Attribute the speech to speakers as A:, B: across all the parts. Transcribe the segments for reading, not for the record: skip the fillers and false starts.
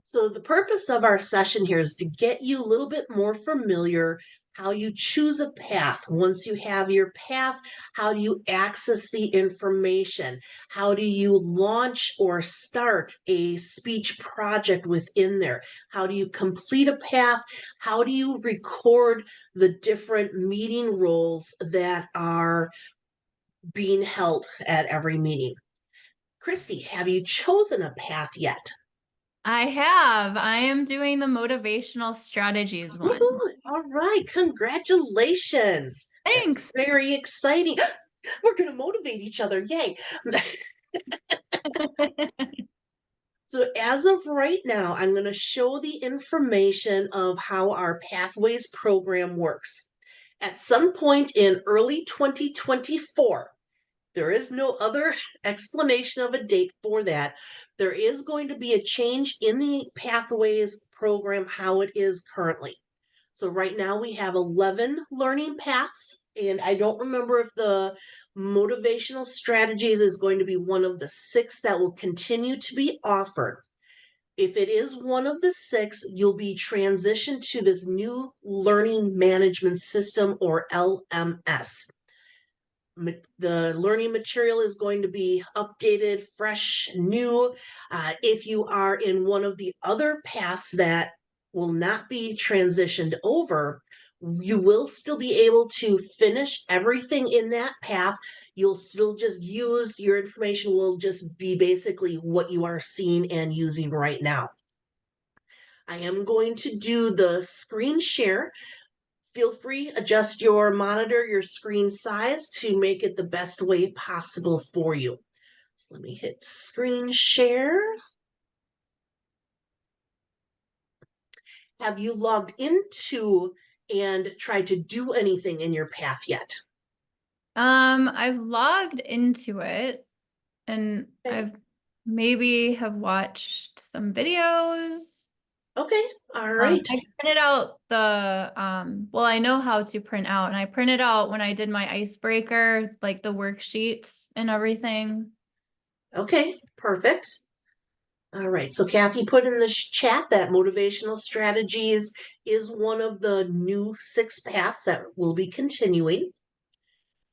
A: So the purpose of our session here is to get you a little bit more familiar how you choose a path. Once you have your path, how do you access the information? How do you launch or start a speech project within there? How do you complete a path? How do you record the different meeting roles that are being held at every meeting? Christy, have you chosen a path yet?
B: I have. I am doing the motivational strategies one.
A: Woohoo! All right, congratulations. That's
B: Thanks.
A: very exciting. We're going to motivate each other. Yay. So, as of right now, I'm going to show the information of how our Pathways program works. At some point in early 2024, there is no other explanation of a date for that. There is going to be a change in the Pathways program, how it is currently. So right now we have 11 learning paths, and I don't remember if the motivational strategies is going to be one of the six that will continue to be offered. If it is one of the six, you'll be transitioned to this new learning management system, or LMS. The learning material is going to be updated, fresh, new. If you are in one of the other paths that will not be transitioned over, you will still be able to finish everything in that path. You'll still just use your information, will just be basically what you are seeing and using right now. I am going to do the screen share. Feel free, adjust your monitor, your screen size to make it the best way possible for you. So let me hit screen share. Have you logged into and tried to do anything in your path yet?
B: I've logged into it and
A: Okay.
B: I've maybe have watched some videos.
A: Okay. All right.
B: I printed out well, I know how to print out, and I printed out when I did my icebreaker, like the worksheets and everything.
A: Okay. Perfect. All right. So Kathy put in the chat that motivational strategies is one of the new six paths that will be continuing.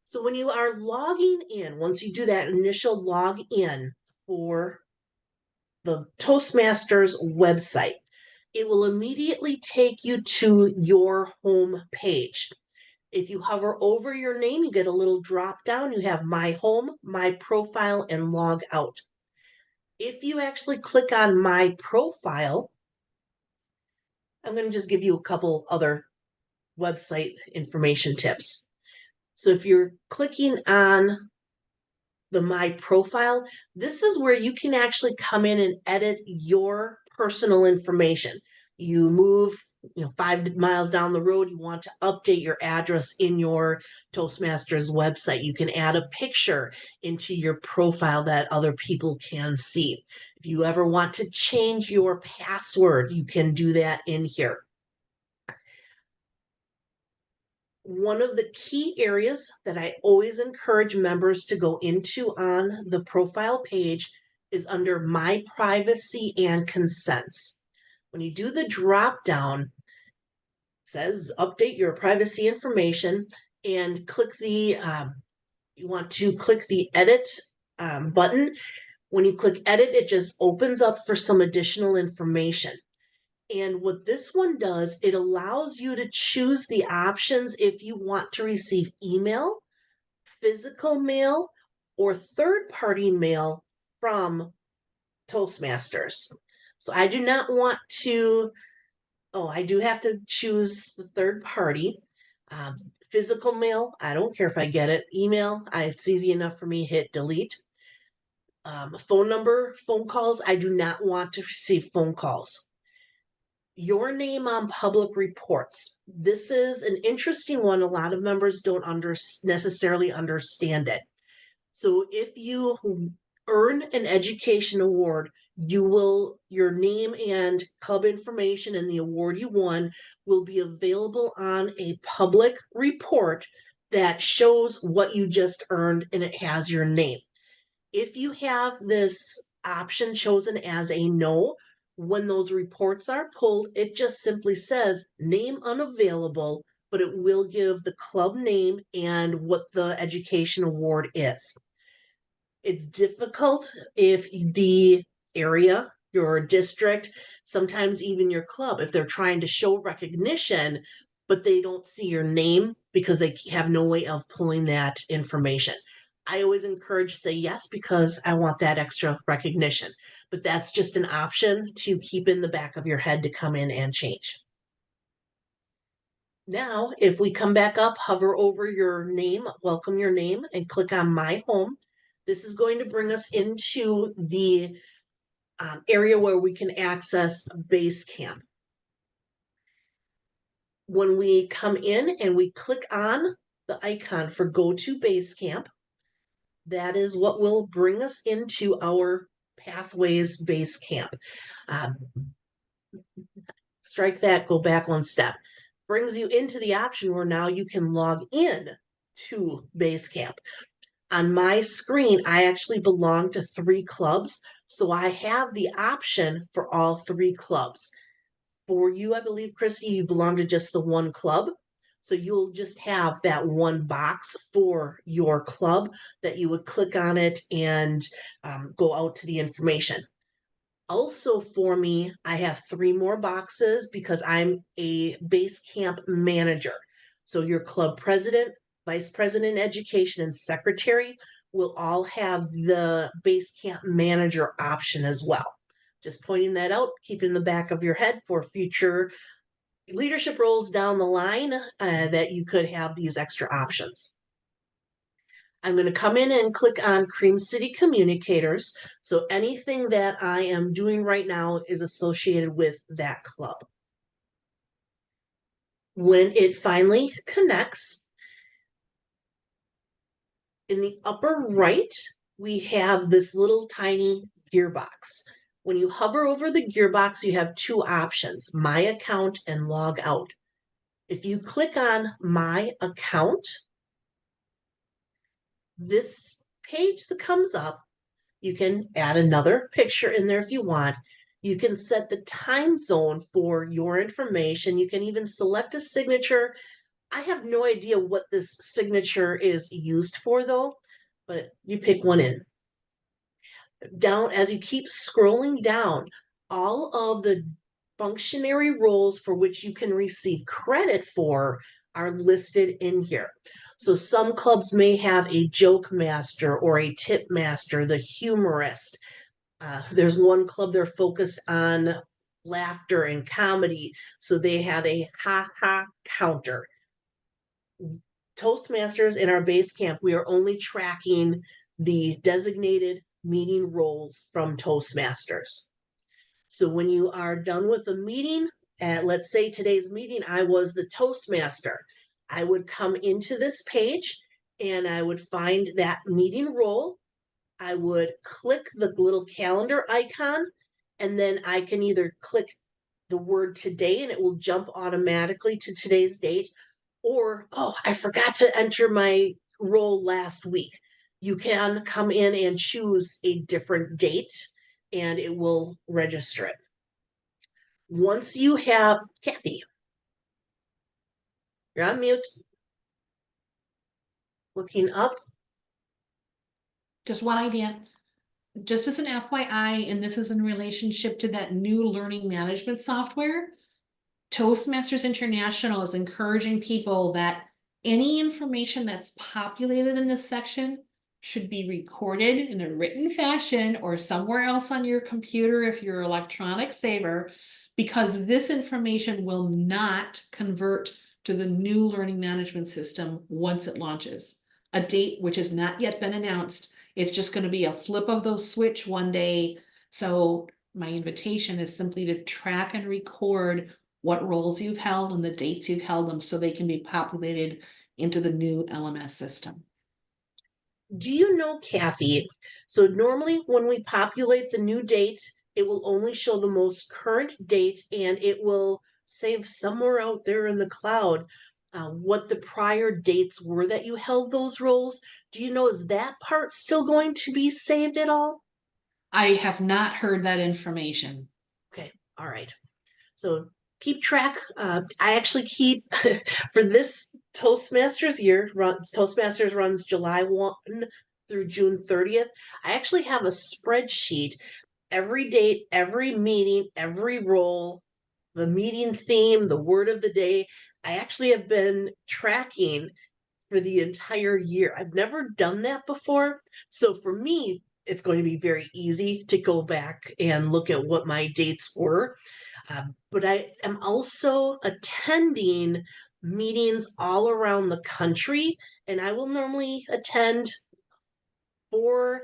A: So when you are logging in, once you do that initial log in for the Toastmasters website, it will immediately take you to your home page. If you hover over your name, you get a little drop down. You have my home, my profile, and log out. If you actually click on my profile, I'm going to just give you a couple other website information tips. So if you're clicking on the my profile, this is where you can actually come in and edit your personal information. You move, 5 miles down the road, you want to update your address in your Toastmasters website. You can add a picture into your profile that other people can see. If you ever want to change your password, you can do that in here. One of the key areas that I always encourage members to go into on the profile page is under my privacy and consents. When you do the drop down, it says update your privacy information, and click you want to click the edit button. When you click edit, it just opens up for some additional information. And what this one does, it allows you to choose the options if you want to receive email, physical mail, or third party mail from Toastmasters. So I do not want to, I do have to choose the third party. Um, Physical mail, I don't care if I get it. Email, it's easy enough for me, hit delete. Phone number, phone calls, I do not want to receive phone calls. Your name on public reports. This is an interesting one. A lot of members don't necessarily understand it. So if you earn an education award, your name and club information and the award you won will be available on a public report that shows what you just earned, and it has your name. If you have this option chosen as a no, When those reports are pulled, it just simply says name unavailable, but it will give the club name and what the education award is. It's difficult if the area, your district, sometimes even your club, if they're trying to show recognition, but they don't see your name because they have no way of pulling that information. I always encourage say yes because I want that extra recognition, but that's just an option to keep in the back of your head to come in and change. Now, if we come back up, hover over your name, welcome your name, and click on My Home, this is going to bring us into the area where we can access Basecamp. When we come in and we click on the icon for Go to Basecamp, that is what will bring us into our Pathways Basecamp. Strike that, go back one step. Brings you into the option where now you can log in to Basecamp. On my screen, I actually belong to 3 clubs, so I have the option for all 3 clubs. For you, I believe, Christy, you belong to just the one club. So you'll just have that one box for your club that you would click on it and go out to the information. Also for me, I have 3 more boxes because I'm a base camp manager. So your club president, vice president education, and secretary will all have the base camp manager option as well. Just pointing that out, keep in the back of your head for future leadership roles down the line that you could have these extra options. I'm going to come in and click on Cream City Communicators. So anything that I am doing right now is associated with that club. When it finally connects, in the upper right, we have this little tiny gearbox. When you hover over the gearbox, you have 2 options, My Account and Log Out. If you click on My Account, this page that comes up, you can add another picture in there if you want. You can set the time zone for your information. You can even select a signature. I have no idea what this signature is used for though, but you pick one in. Down, as you keep scrolling down, all of the functionary roles for which you can receive credit for are listed in here. So some clubs may have a joke master or a tip master, the humorist. There's one club they're focused on laughter and comedy, so they have a ha ha counter. Toastmasters in our base camp, we are only tracking the designated meeting roles from Toastmasters. So when you are done with the meeting, let's say today's meeting, I was the Toastmaster. I would come into this page and I would find that meeting role. I would click the little calendar icon, and then I can either click the word today and it will jump automatically to today's date, or, oh, I forgot to enter my role last week. You can come in and choose a different date and it will register it. Once you have, Kathy, you're on mute. Looking up.
C: Just one idea. Just as an FYI, and this is in relationship to that new learning management software, Toastmasters International is encouraging people that any information that's populated in this section should be recorded in a written fashion or somewhere else on your computer if you're an electronic saver, because this information will not convert to the new learning management system once it launches. A date which has not yet been announced. It's just going to be a flip of those switch one day. So my invitation is simply to track and record what roles you've held and the dates you've held them so they can be populated into the new LMS system.
A: Do you know, Kathy? So normally when we populate the new date, it will only show the most current date and it will save somewhere out there in the cloud what the prior dates were that you held those roles. Do you know, is that part still going to be saved at all?
C: I have not heard that information.
A: Okay. All right. So keep track. I actually keep for this Toastmasters year. Toastmasters runs July 1 through June 30th. I actually have a spreadsheet. Every date, every meeting, every role, the meeting theme, the word of the day. I actually have been tracking for the entire year. I've never done that before. So for me, it's going to be very easy to go back and look at what my dates were. But I am also attending meetings all around the country, and I will normally attend 4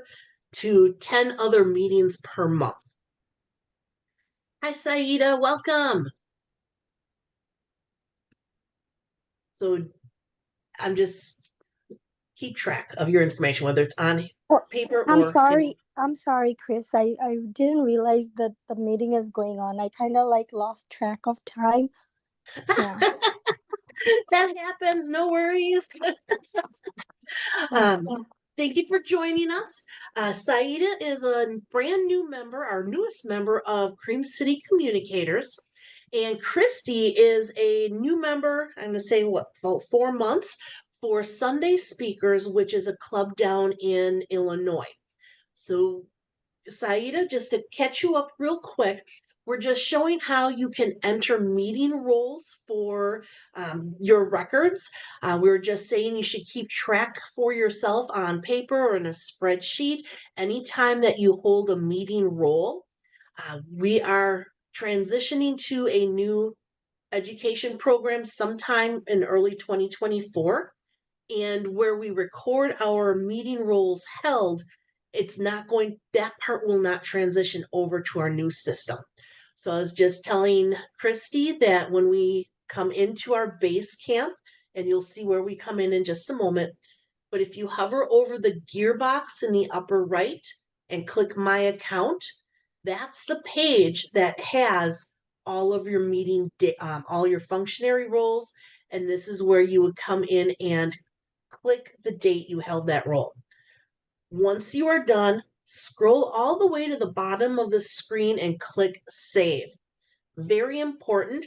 A: to 10 other meetings per month. Hi, Saida, welcome. So I'm just keep track of your information, whether it's on
D: Oh,
A: paper
D: I'm
A: or
D: sorry. I'm sorry, Kris. I didn't realize that the meeting is going on. I kind of like lost track of time. Yeah.
A: that happens, no worries. um, thank you for joining us. Saida is a brand new member, our newest member of City Communicators. And Christy is a new member, I'm going to say, what, about 4 months for Sunday Speakers, which is a club down in Illinois. So, Saida, just to catch you up real quick, we're just showing how you can enter meeting roles for your records. We were just saying you should keep track for yourself on paper or in a spreadsheet anytime that you hold a meeting role. We are transitioning to a new education program sometime in early 2024. And where we record our meeting roles held, that part will not transition over to our new system. So I was just telling Christy that when we come into our base camp, and you'll see where we come in just a moment, but if you hover over the gearbox in the upper right and click my account, that's the page that has all of your all your functionary roles. And this is where you would come in and click the date you held that role. Once you are done, scroll all the way to the bottom of the screen and click Save. Very important.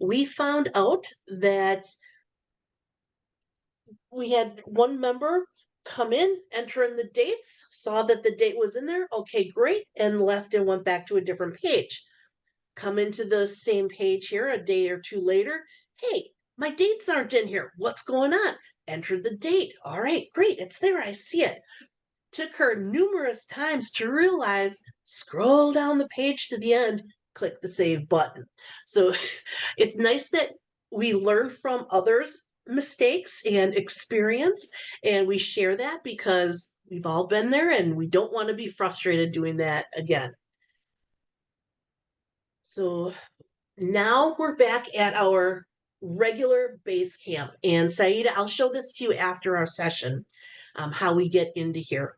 A: We found out that we had one member come in, enter in the dates, saw that the date was in there. Okay, great. And left and went back to a different page. Come into the same page here a day or two later. Hey, my dates aren't in here. What's going on? Enter the date. All right, great. It's there. I see it. Took her numerous times to realize, scroll down the page to the end, click the save button. So it's nice that we learn from others' mistakes and experience, and we share that because we've all been there and we don't want to be frustrated doing that again. So now we're back at our regular base camp. And Saida, I'll show this to you after our session, how we get into here.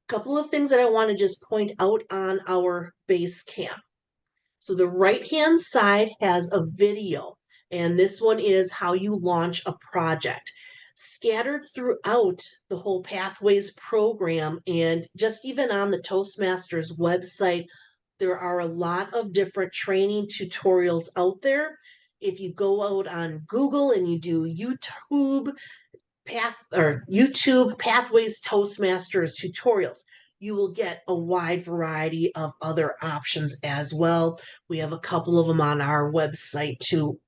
A: Couple of things that I want to just point out on our base camp. So the right-hand side has a video, and this one is how you launch a project. Scattered throughout the whole Pathways program, and just even on the Toastmasters website, there are a lot of different training tutorials out there. If you go out on Google and you do YouTube Pathways Toastmasters tutorials, you will get a wide variety of other options as well. We have a couple of them on our website too.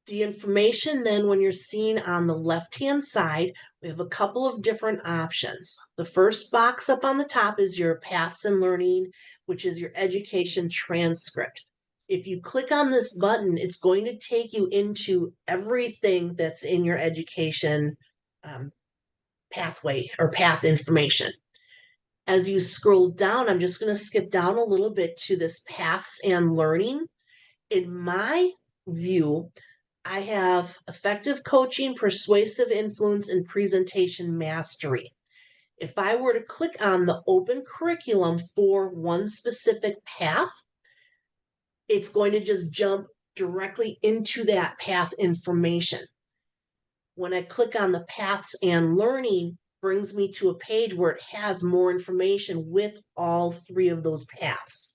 A: The information then, when you're seeing on the left-hand side, we have a couple of different options. The first box up on the top is your Paths and Learning, which is your education transcript. If you click on this button, it's going to take you into everything that's in your education pathway or path information. As you scroll down, I'm just going to skip down a little bit to this Paths and Learning. In my view, I have effective coaching, persuasive influence, and presentation mastery. If I were to click on the open curriculum for one specific path, it's going to just jump directly into that path information. When I click on the Paths and Learning, brings me to a page where it has more information with all 3 of those paths.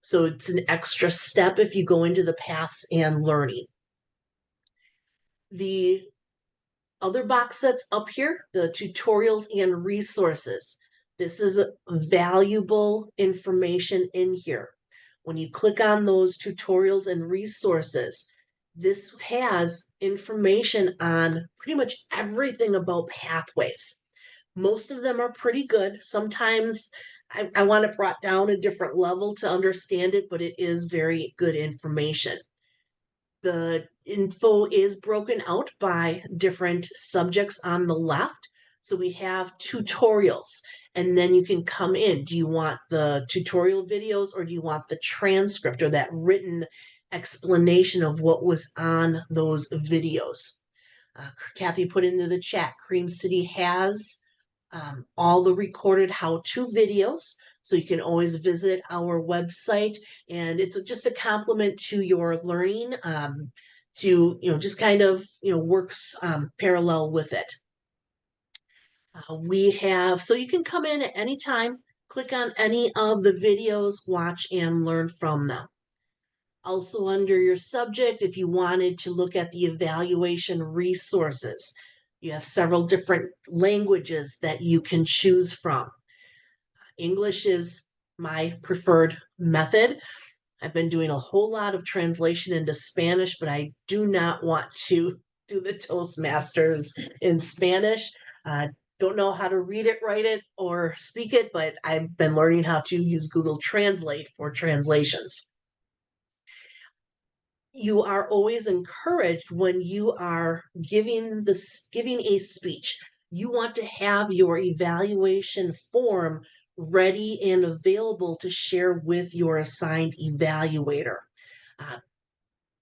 A: So it's an extra step if you go into the paths and learning. The other box that's up here, the tutorials and resources. This is valuable information in here. When you click on those tutorials and resources, this has information on pretty much everything about pathways. Most of them are pretty good. Sometimes I want it brought down a different level to understand it, but it is very good information. The info is broken out by different subjects on the left. So we have tutorials, and then you can come in. Do you want the tutorial videos, or do you want the transcript or that written explanation of what was on those videos? Kathy put into the chat, Cream City has all the recorded how-to videos. So you can always visit our website, and it's just a compliment to your learning, to, just kind of, works parallel with it. So you can come in at any time, click on any of the videos, watch and learn from them. Also under your subject, if you wanted to look at the evaluation resources, you have several different languages that you can choose from. English is my preferred method. I've been doing a whole lot of translation into Spanish, but I do not want to do the Toastmasters in Spanish. Don't know how to read it, write it, or speak it, but I've been learning how to use Google Translate for translations. You are always encouraged when you are giving a speech. You want to have your evaluation form ready and available to share with your assigned evaluator.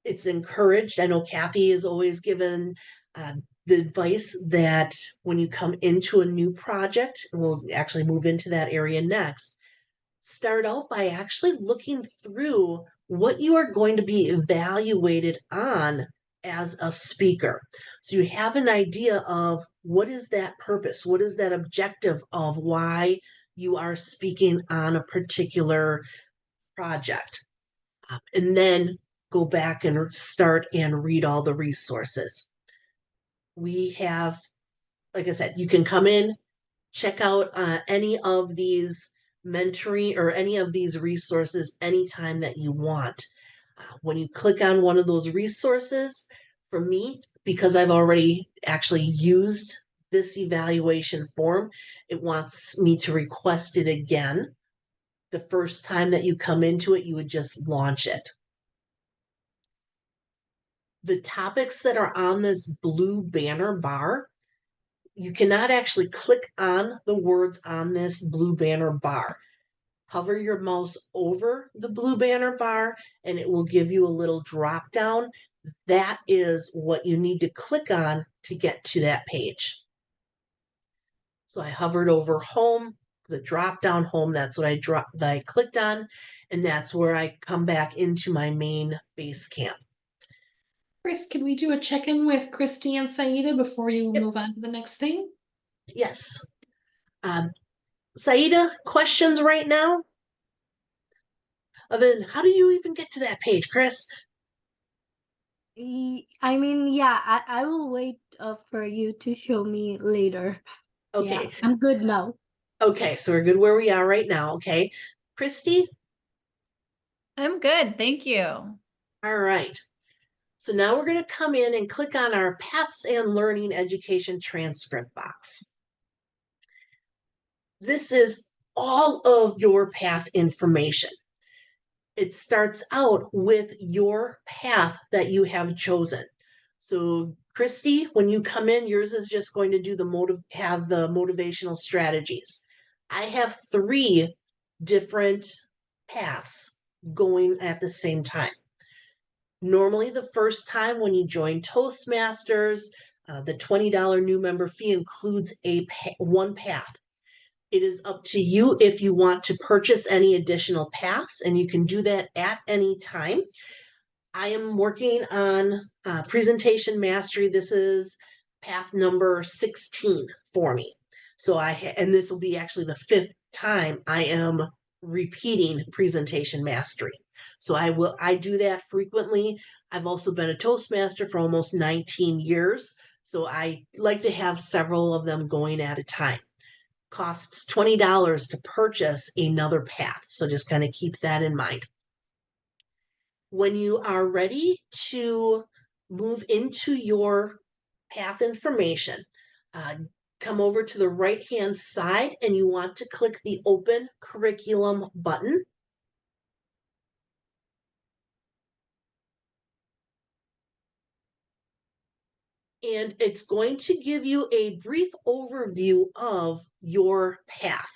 A: It's encouraged. I know Kathy is always given the advice that when you come into a new project, we'll actually move into that area next, start out by actually looking through what you are going to be evaluated on as a speaker. So you have an idea of what is that purpose, what is that objective of why you are speaking on a particular project. And then go back and start and read all the resources. We have, like I said, you can come in, check out any of these mentoring or any of these resources anytime that you want. When you click on one of those resources, for me, because I've already actually used this evaluation form, it wants me to request it again. The first time that you come into it, you would just launch it. The topics that are on this blue banner bar, you cannot actually click on the words on this blue banner bar. Hover your mouse over the blue banner bar and it will give you a little drop down. That is what you need to click on to get to that page. So I hovered over home, the drop down home, that's what I clicked on, and that's where I come back into my main base camp.
C: Kris, can we do a check-in with Christy and Saida before you move on to the next thing?
A: Yes. Saida, questions right now? Then how do you even get to that page, Kris?
D: I mean, yeah, I will wait for you to show me later.
A: Okay.
D: Yeah, I'm good now.
A: Okay, so we're good where we are right now. Okay. Christy?
B: I'm good. Thank you.
A: All right. So now we're going to come in and click on our Paths and Learning Education transcript box. This is all of your path information. It starts out with your path that you have chosen. So Christy, when you come in, yours is just going to do the motivational strategies. I have 3 different paths going at the same time. Normally, the first time when you join Toastmasters, the $20 new member fee includes one path. It is up to you if you want to purchase any additional paths, and you can do that at any time. I am working on presentation mastery. This is path number 16 for me. So and this will be actually the 5th time I am repeating presentation mastery. So I do that frequently. I've also been a Toastmaster for almost 19 years. So I like to have several of them going at a time. Costs $20 to purchase another path. So just kind of keep that in mind. When you are ready to move into your path information, come over to the right-hand side and you want to click the Open Curriculum button. And it's going to give you a brief overview of your path.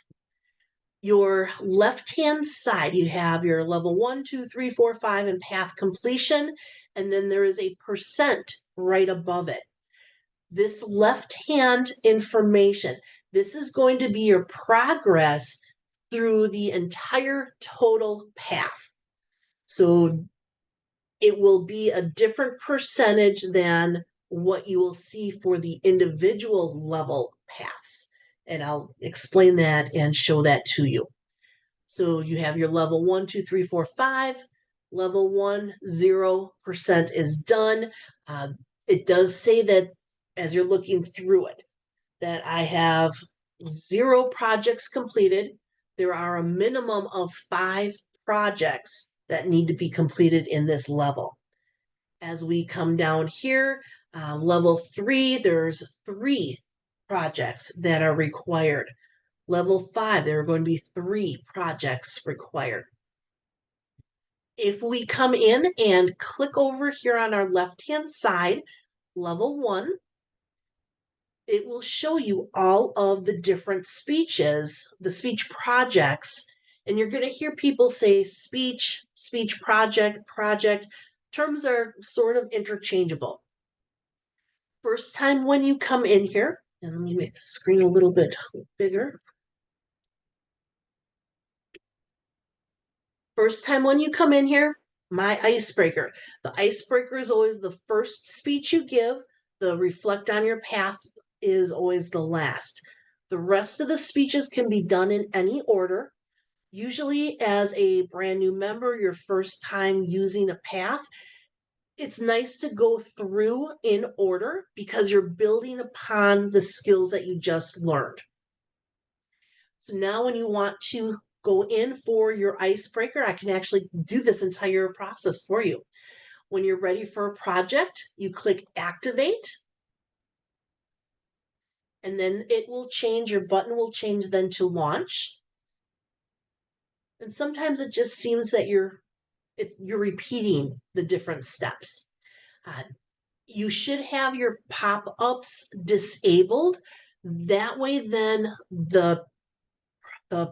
A: Your left-hand side, you have your level 1, 2, 3, 4, 5, and path completion, and then there is a percent right above it. This left-hand information, this is going to be your progress through the entire total path. So it will be a different percentage than what you will see for the individual level paths. And I'll explain that and show that to you. So you have your level 1, 2, 3, 4, 5. Level 1, 0% is done. It does say that as you're looking through it, that I have 0 projects completed. There are a minimum of 5 projects that need to be completed in this level. As we come down here, level 3, there's 3 projects that are required. Level 5, there are going to be 3 projects required. If we come in and click over here on our left-hand side, level 1, it will show you all of the different speeches, the speech projects, and you're going to hear people say speech, speech project, project. Terms are sort of interchangeable. First time when you come in here, and let me make the screen a little bit bigger. First time when you come in here, my icebreaker. The icebreaker is always the first speech you give. The reflect on your path is always the last. The rest of the speeches can be done in any order. Usually as a brand new member, your first time using a path, it's nice to go through in order because you're building upon the skills that you just learned. So now when you want to go in for your icebreaker, I can actually do this entire process for you. When you're ready for a project, you click activate. And then it will change, your button will change then to launch. And sometimes it just seems that you're repeating the different steps. You should have your pop-ups disabled. That way then the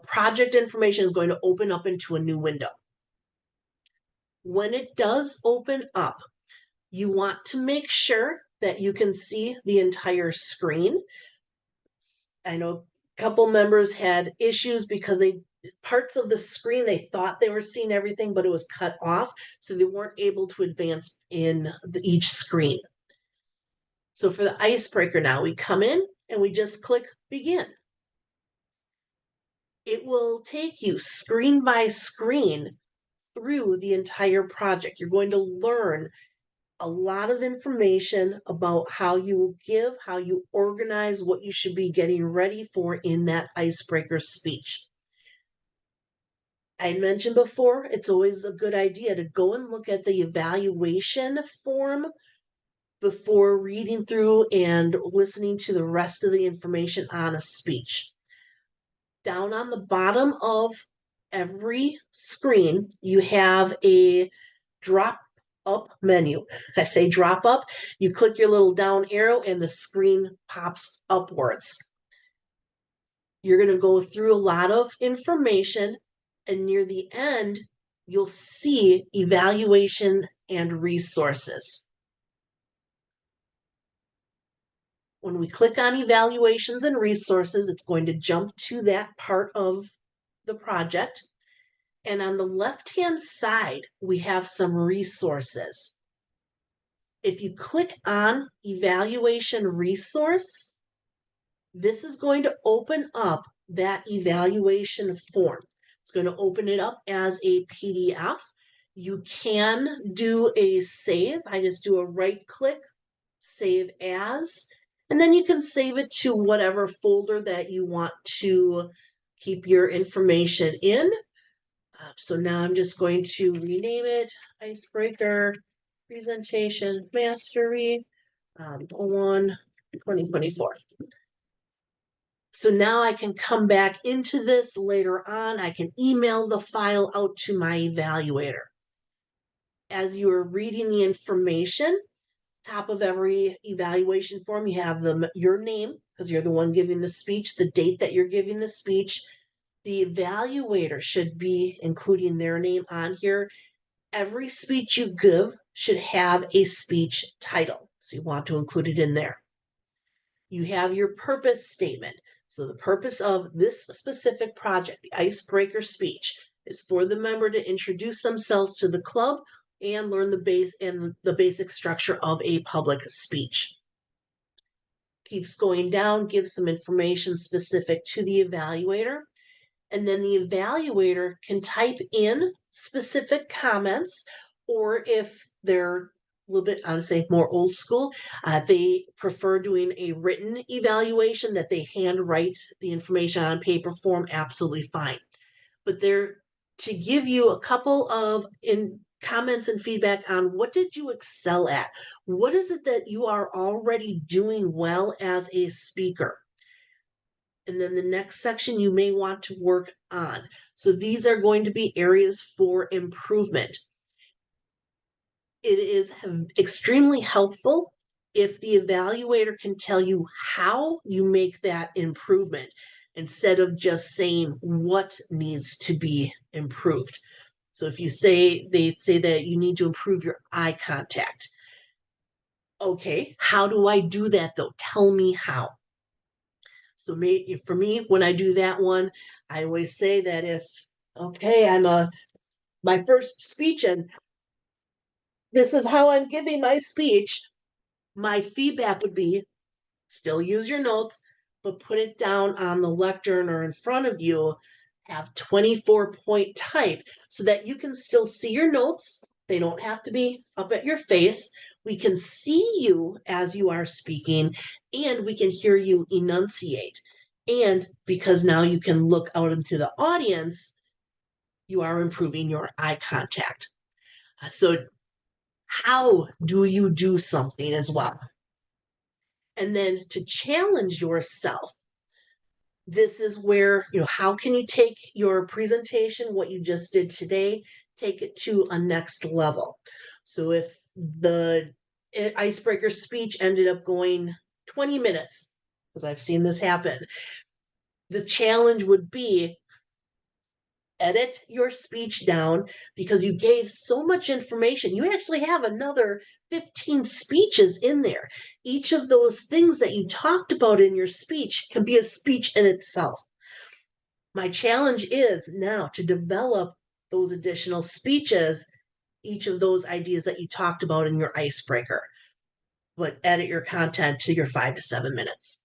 A: project information is going to open up into a new window. When it does open up, you want to make sure that you can see the entire screen. I know a couple members had issues because parts of the screen, they thought they were seeing everything, but it was cut off, so they weren't able to advance in each screen. So for the icebreaker now, we come in and we just click begin. It will take you screen by screen through the entire project. You're going to learn a lot of information about how you give, how you organize, what you should be getting ready for in that icebreaker speech. I mentioned before, it's always a good idea to go and look at the evaluation form before reading through and listening to the rest of the information on a speech. Down on the bottom of every screen, you have a drop up menu. I say drop up, you click your little down arrow and the screen pops upwards. You're going to go through a lot of information, and near the end, you'll see evaluation and resources. When we click on evaluations and resources, it's going to jump to that part of the project. And on the left-hand side, we have some resources. If you click on evaluation resource, this is going to open up that evaluation form. It's going to open it up as a PDF. You can do a save. I just do a right click, save as, and then you can save it to whatever folder that you want to keep your information in. So now I'm just going to rename it Icebreaker Presentation Mastery 01 2024. So now I can come back into this later on. I can email the file out to my evaluator. As you are reading the information, top of every evaluation form, you have your name, because you're the one giving the speech, the date that you're giving the speech. The evaluator should be including their name on here. Every speech you give should have a speech title, so you want to include it in there. You have your purpose statement. So the purpose of this specific project, the Icebreaker speech, is for the member to introduce themselves to the club and learn the basic structure of a public speech. Keeps going down, gives some information specific to the evaluator. And then the evaluator can type in specific comments, or if they're a little bit, I would say, more old school, they prefer doing a written evaluation that they handwrite the information on paper form, absolutely fine. But they're to give you a couple of comments and feedback on what did you excel at? What is it that you are already doing well as a speaker? And then the next section you may want to work on. So these are going to be areas for improvement. It is extremely helpful if the evaluator can tell you how you make that improvement instead of just saying what needs to be improved. So if they say that you need to improve your eye contact. Okay, how do I do that though? Tell me how. So for me, when I do that one, I always say that I'm my first speech and this is how I'm giving my speech, my feedback would be still use your notes, but put it down on the lectern or in front of you, have 24-point type so that you can still see your notes. They don't have to be up at your face. We can see you as you are speaking, and we can hear you enunciate. And because now you can look out into the audience, you are improving your eye contact. So how do you do something as well? And then to challenge yourself, this is where, how can you take your presentation, what you just did today, take it to a next level? So if the icebreaker speech ended up going 20 minutes, because I've seen this happen, the challenge would be edit your speech down because you gave so much information. You actually have another 15 speeches in there. Each of those things that you talked about in your speech can be a speech in itself. My challenge is now to develop those additional speeches, each of those ideas that you talked about in your icebreaker, but edit your content to your 5 to 7 minutes.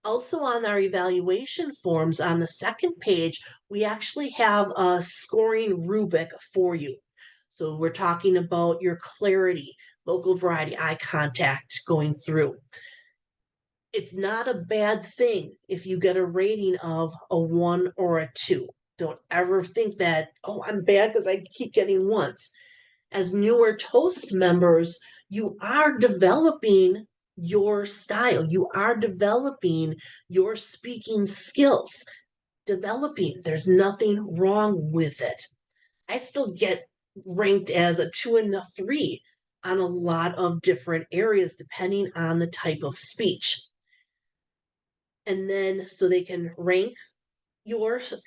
A: Also on our evaluation forms on the second page, we actually have a scoring rubric for you. So we're talking about your clarity, vocal variety, eye contact going through. It's not a bad thing if you get a rating of a 1 or a 2. Don't ever think that, oh, I'm bad because I keep getting 1s. As newer Toast members, you are developing your style. You are developing your speaking skills. There's nothing wrong with it. I still get ranked as a 2 and a 3 on a lot of different areas, depending on the type of speech. And then so they can rank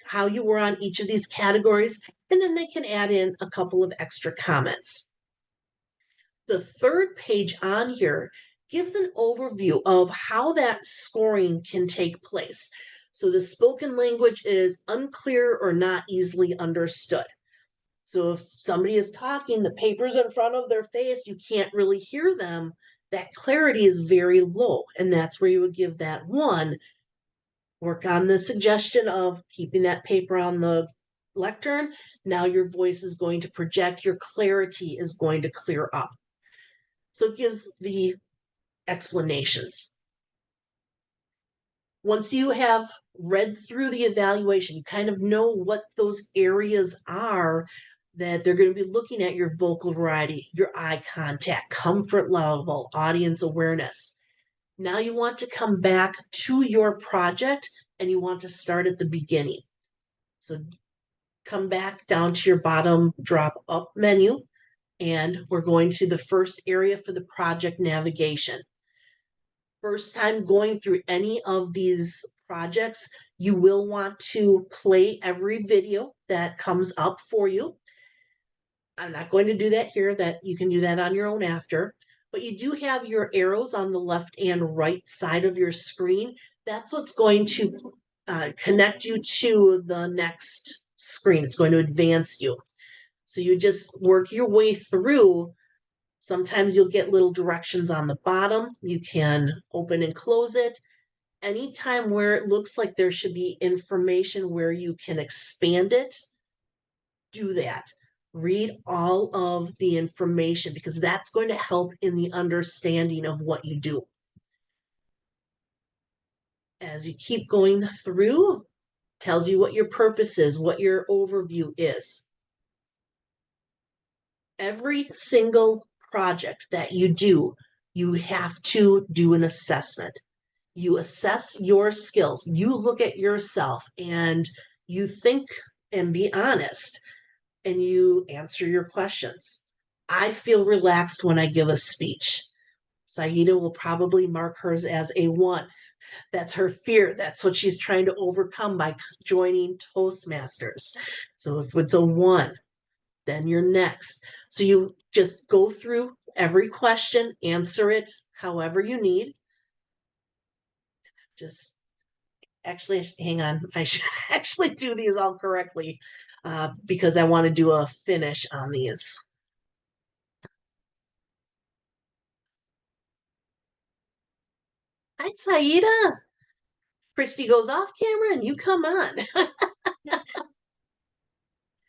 A: how you were on each of these categories, and then they can add in a couple of extra comments. The third page on here gives an overview of how that scoring can take place. So the spoken language is unclear or not easily understood. So if somebody is talking, the paper's in front of their face, you can't really hear them, that clarity is very low. And that's where you would give that 1. Work on the suggestion of keeping that paper on the lectern. Now your voice is going to project, your clarity is going to clear up. So it gives the explanations. Once you have read through the evaluation, you kind of know what those areas are that they're going to be looking at: your vocal variety, your eye contact, comfort level, audience awareness. Now you want to come back to your project and you want to start at the beginning. So come back down to your bottom drop up menu, and we're going to the first area for the project navigation. First time going through any of these projects, you will want to play every video that comes up for you. I'm not going to do that here, that you can do that on your own after, but you do have your arrows on the left and right side of your screen. That's what's going to connect you to the next screen. It's going to advance you. So you just work your way through. Sometimes you'll get little directions on the bottom. You can open and close it. Anytime where it looks like there should be information where you can expand it, do that. Read all of the information, because that's going to help in the understanding of what you do. As you keep going through, tells you what your purpose is, what your overview is. Every single project that you do, you have to do an assessment. You assess your skills. You look at yourself and you think and be honest, and you answer your questions. I feel relaxed when I give a speech. Saida will probably mark hers as a 1. That's her fear. That's what she's trying to overcome by joining Toastmasters. So if it's a 1, then you're next. So you just go through every question, answer it however you need. Just actually, hang on, I should actually do these all correctly because I want to do a finish on these. Hi, Saida. Christy goes off camera and you come on.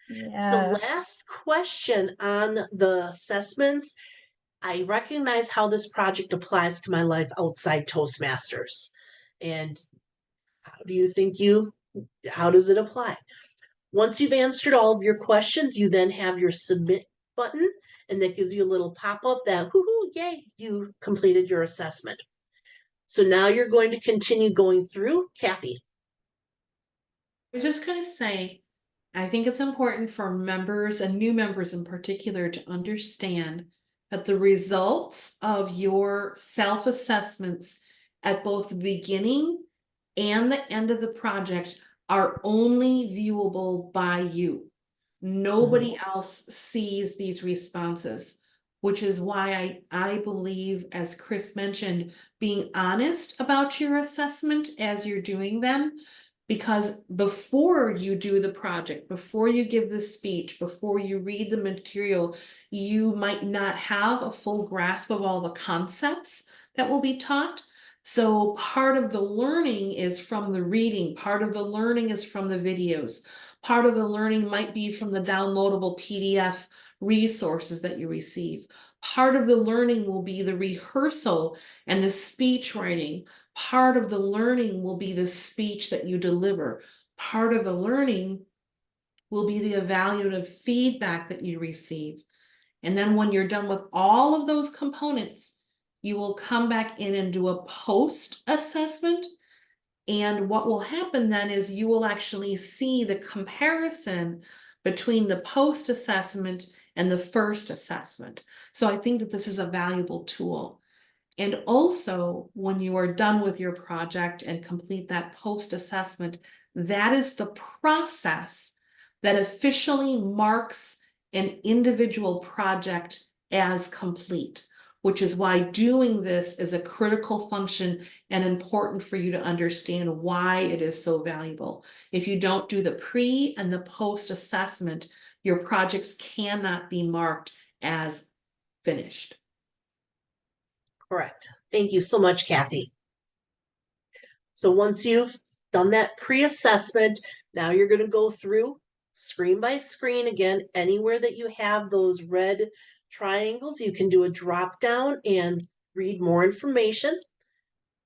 B: Yeah.
A: The last question on the assessments, I recognize how this project applies to my life outside Toastmasters. And how does it apply? Once you've answered all of your questions, you then have your submit button, and that gives you a little pop-up that, whoo, yay, you completed your assessment. So now you're going to continue going through. Kathy.
C: I was just going to say, I think it's important for members and new members in particular to understand that the results of your self-assessments at both the beginning and the end of the project are only viewable by you. Nobody else sees these responses, which is why I believe, as Kris mentioned, being honest about your assessment as you're doing them. Because before you do the project, before you give the speech, before you read the material, you might not have a full grasp of all the concepts that will be taught. So part of the learning is from the reading, part of the learning is from the videos, part of the learning might be from the downloadable PDF resources that you receive. Part of the learning will be the rehearsal and the speech writing. Part of the learning will be the speech that you deliver. Part of the learning will be the evaluative feedback that you receive. And then when you're done with all of those components, you will come back in and do a post assessment. And what will happen then is you will actually see the comparison between the post assessment and the first assessment. So I think that this is a valuable tool. And also, when you are done with your project and complete that post-assessment, that is the process that officially marks an individual project as complete, which is why doing this is a critical function and important for you to understand why it is so valuable. If you don't do the pre and the post-assessment, your projects cannot be marked as finished.
A: Correct. Thank you so much, Kathy. So once you've done that pre-assessment. Now you're going to go through screen by screen again. Anywhere that you have those red triangles, you can do a drop down and read more information.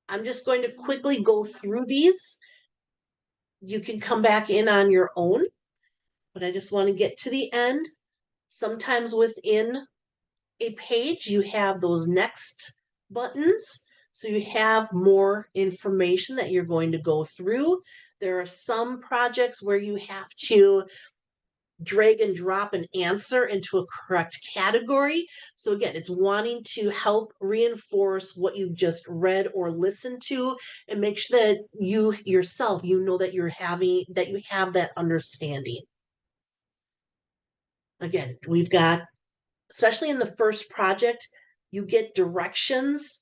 A: I'm just going to quickly go through these. You can come back in on your own, but I just want to get to the end. Sometimes within a page, you have those next buttons. So you have more information that you're going to go through. There are some projects where you have to drag and drop an answer into a correct category. So again, it's wanting to help reinforce what you've just read or listened to and make sure that you yourself, you know that you have that understanding. Again, we've got, especially in the first project, you get directions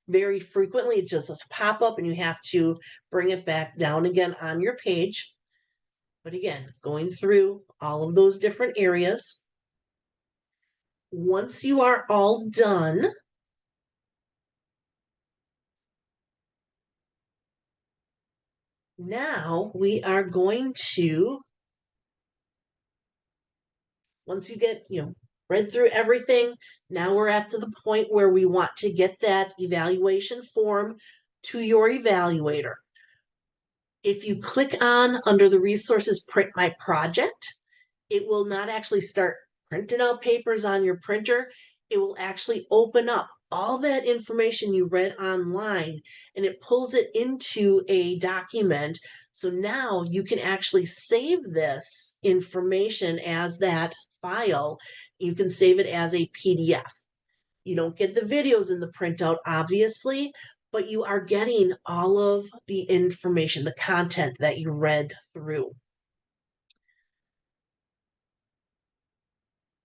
A: very frequently. It just pop up and you have to bring it back down again on your page. But again, going through all of those different areas. Once you are all done, now we are going to, once you get, read through everything, now we're at to the point where we want to get that evaluation form to your evaluator. If you click on under the resources, print my project, it will not actually start printing out papers on your printer. It will actually open up all that information you read online and it pulls it into a document. So now you can actually save this information as that file. You can save it as a PDF. You don't get the videos in the printout, obviously, but you are getting all of the information, the content that you read through.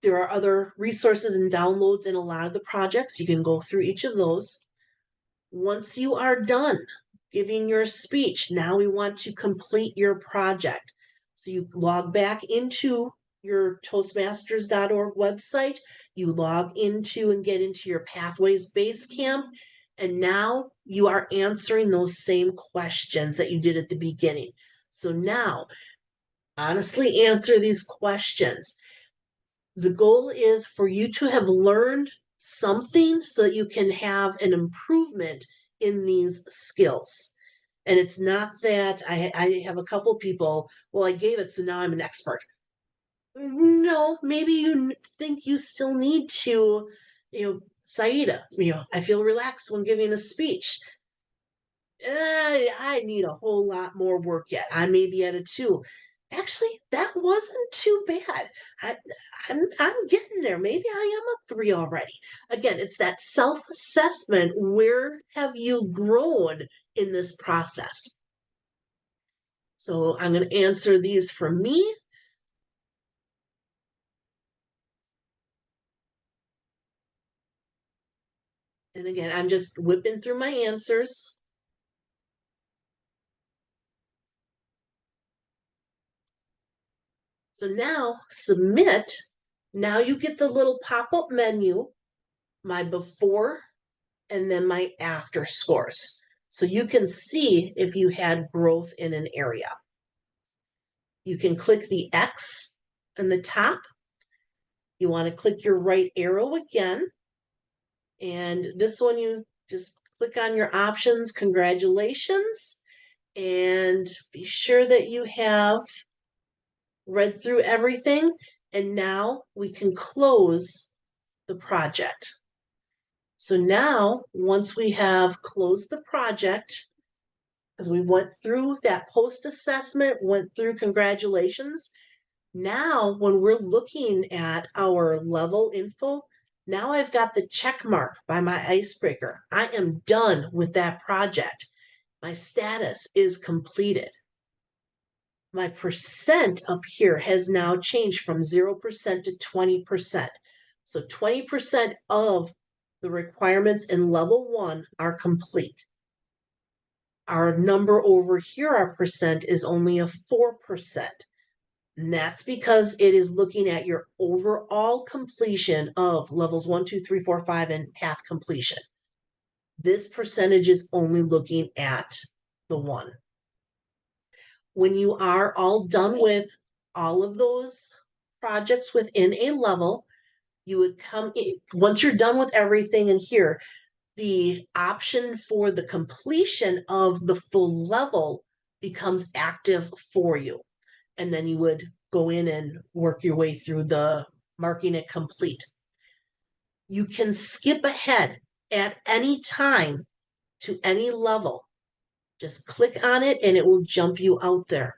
A: There are other resources and downloads in a lot of the projects. You can go through each of those. Once you are done giving your speech, now we want to complete your project. So you log back into your Toastmasters.org website, you log into and get into your Pathways Basecamp, and now you are answering those same questions that you did at the beginning. So now, honestly answer these questions. The goal is for you to have learned something so that you can have an improvement in these skills. And it's not that I have a couple people, well, I gave it, so now I'm an expert. No, maybe you think you still need to, Saida, I feel relaxed when giving a speech. I need a whole lot more work yet. I may be at a 2. Actually, that wasn't too bad. I'm getting there. Maybe I am a 3 already. Again, it's that self-assessment. Where have you grown in this process? So I'm going to answer these for me. And again, I'm just whipping through my answers. So now submit. Now you get the little pop-up menu, my before and then my after scores. So you can see if you had growth in an area. You can click the X in the top. You want to click your right arrow again. And this one, you just click on your options. Congratulations. And be sure that you have read through everything. And now we can close the project. So now, once we have closed the project, because we went through that post-assessment, went through congratulations, now when we're looking at our level info, now I've got the check mark by my icebreaker. I am done with that project. My status is completed. My percent up here has now changed from 0% to 20%. So 20% of the requirements in level 1 are complete. Our number over here, our percent, is only a 4%. And that's because it is looking at your overall completion of levels 1, 2, 3, 4, 5, and path completion. This percentage is only looking at the 1. when you are all done with all of those projects within a level, you would come in, once you're done with everything in here, the option for the completion of the full level becomes active for you. And then you would go in and work your way through the marking it complete. You can skip ahead at any time to any level. Just click on it and it will jump you out there.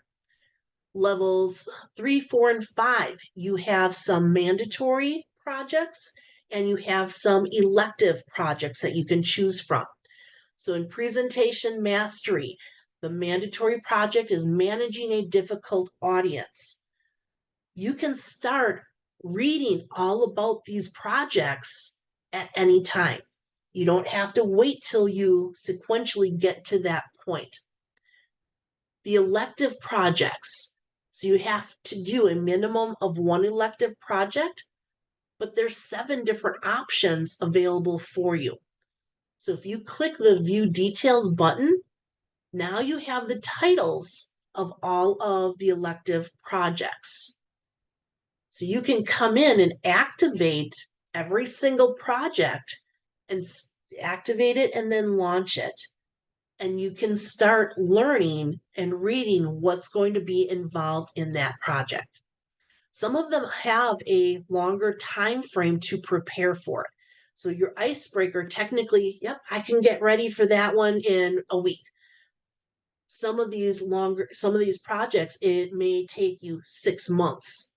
A: Levels 3, 4, and 5, you have some mandatory projects and you have some elective projects that you can choose from. So in presentation mastery, the mandatory project is managing a difficult audience. You can start reading all about these projects at any time. You don't have to wait till you sequentially get to that point. The elective projects. So you have to do a minimum of one elective project, but there's 7 different options available for you. So if you click the view details button, now you have the titles of all of the elective projects. So you can come in and activate every single project and activate it and then launch it. And you can start learning and reading what's going to be involved in that project. Some of them have a longer time frame to prepare for it. So your icebreaker, technically, yep, I can get ready for that one in a week. Some of these projects, it may take you 6 months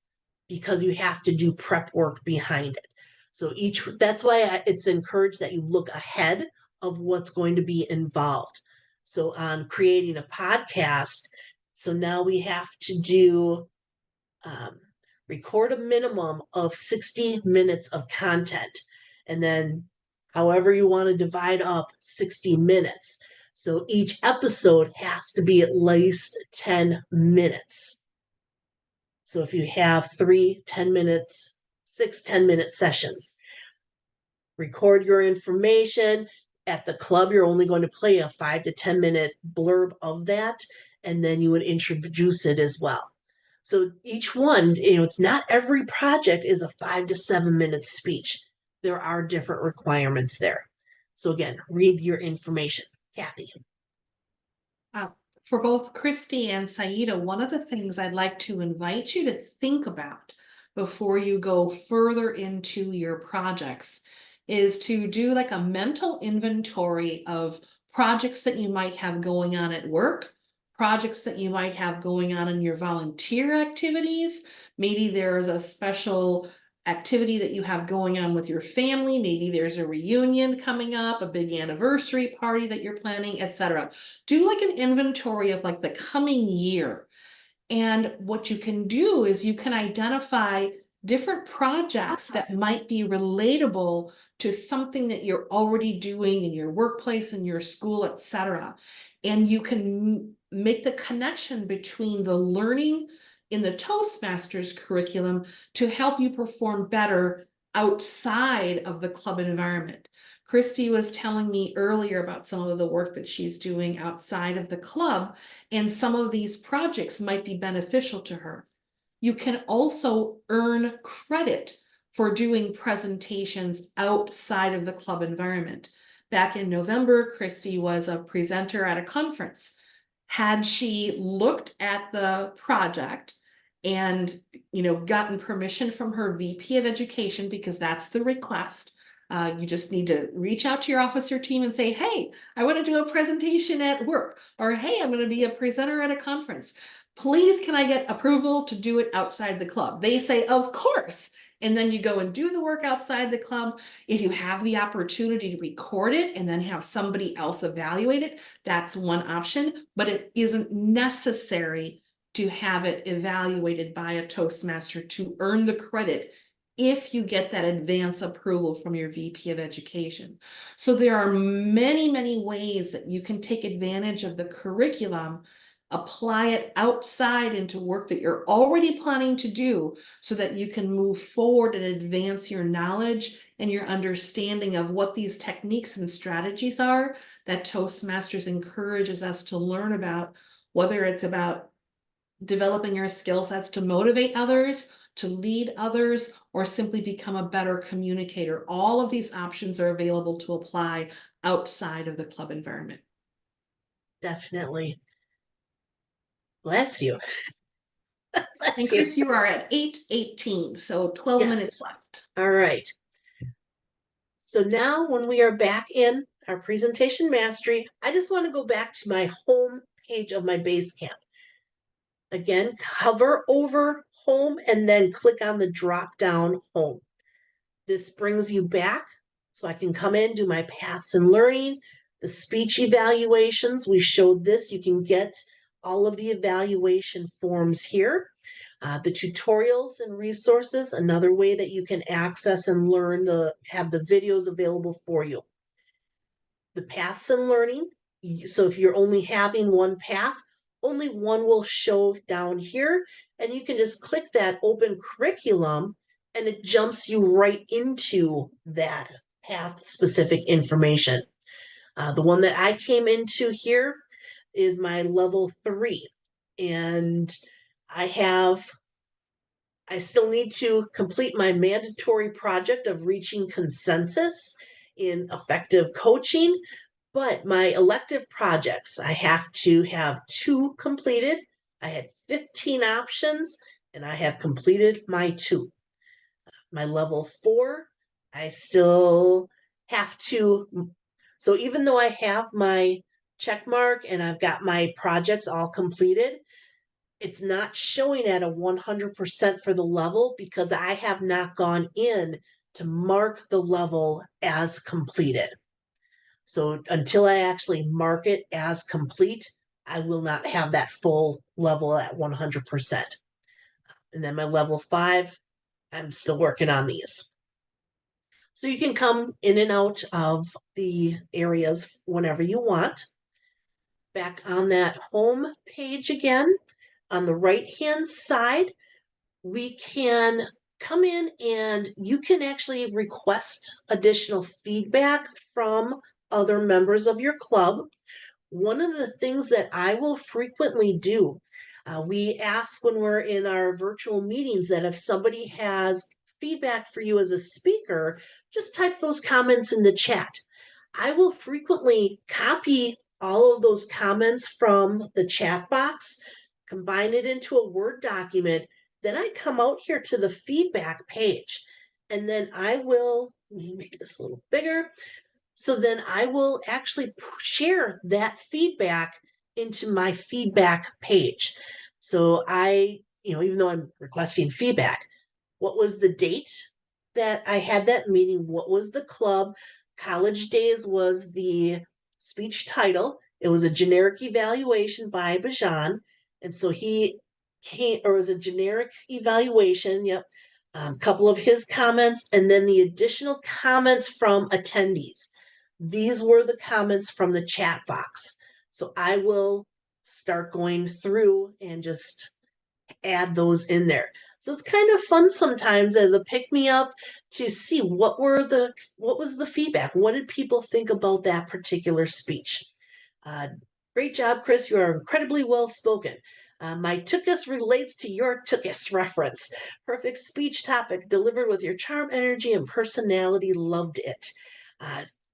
A: because you have to do prep work behind it. So that's why it's encouraged that you look ahead of what's going to be involved. So on creating a podcast, so now we have to do record a minimum of 60 minutes of content, and then however you want to divide up 60 minutes. So each episode has to be at least 10 minutes. So if you have 3 10-minute, 6 10-minute sessions, record your information. At the club, you're only going to play a 5 to 10-minute blurb of that, and then you would introduce it as well. So each one, it's not every project is a 5 to 7-minute speech. There are different requirements there. So again, read your information. Kathy.
C: For both Christy and Saida, one of the things I'd like to invite you to think about before you go further into your projects is to do like a mental inventory of projects that you might have going on at work, projects that you might have going on in your volunteer activities. Maybe there's a special activity that you have going on with your family. Maybe there's a reunion coming up, a big anniversary party that you're planning, etc. Do like an inventory of like the coming year. And what you can do is you can identify different projects that might be relatable to something that you're already doing in your workplace, in your school, etc. And you can make the connection between the learning in the Toastmasters curriculum to help you perform better outside of the club environment. Christy was telling me earlier about some of the work that she's doing outside of the club, and some of these projects might be beneficial to her. You can also earn credit for doing presentations outside of the club environment. Back in November, Christy was a presenter at a conference. Had she looked at the project and gotten permission from her VP of education, because that's the request. You just need to reach out to your officer team and say, hey, I want to do a presentation at work, or hey, I'm going to be a presenter at a conference. Please, can I get approval to do it outside the club? They say, of course. And then you go and do the work outside the club. If you have the opportunity to record it and then have somebody else evaluate it, that's one option, but it isn't necessary to have it evaluated by a Toastmaster to earn the credit if you get that advance approval from your VP of education. So there are many, many ways that you can take advantage of the curriculum, apply it outside into work that you're already planning to do so that you can move forward and advance your knowledge and your understanding of what these techniques and strategies are that Toastmasters encourages us to learn about, whether it's about developing our skill sets to motivate others, to lead others, or simply become a better communicator. All of these options are available to apply outside of the club environment.
A: Definitely. Bless you.
C: And
A: Bless you.
C: Kris, you are at 8:18, so 12 minutes
A: Yes.
C: left.
A: All right. So now when we are back in our presentation mastery, I just want to go back to my home page of my Basecamp. Again, hover over home and then click on the drop down home. This brings you back so I can come in, do my paths and learning, the speech evaluations. We showed this. You can get all of the evaluation forms here. The tutorials and resources, another way that you can access and learn have the videos available for you. The paths and learning. So if you're only having one path, only one will show down here, and you can just click that open curriculum and it jumps you right into that path specific information. The one that I came into here is my level 3, and I still need to complete my mandatory project of reaching consensus in effective coaching. But my elective projects, I have to have 2 completed. I had 15 options and I have completed my 2. My level 4, I still have to. So even though I have my check mark and I've got my projects all completed, it's not showing at a 100% for the level because I have not gone in to mark the level as completed. So until I actually mark it as complete, I will not have that full level at 100%. And then my level 5, I'm still working on these. So you can come in and out of the areas whenever you want. Back on that home page again, on the right-hand side, we can come in and you can actually request additional feedback from other members of your club. One of the things that I will frequently do, we ask when we're in our virtual meetings that if somebody has feedback for you as a speaker, just type those comments in the chat. I will frequently copy all of those comments from the chat box, combine it into a Word document, then I come out here to the feedback page, and then I will, let me make this a little bigger. So then I will actually share that feedback into my feedback page. So even though I'm requesting feedback, what was the date that I had that meeting? What was the club? College Days was the speech title. It was a generic evaluation by Bajan. And so he came, or it was a generic evaluation. Yep. A couple of his comments, and then the additional comments from attendees. These were the comments from the chat box. So I will start going through and just add those in there. So it's kind of fun sometimes as a pick me up to see what was the feedback? What did people think about that particular speech? Great job, Kris. You are incredibly well spoken. My tookus relates to your tookus reference. Perfect speech topic delivered with your charm, energy, and personality. Loved it.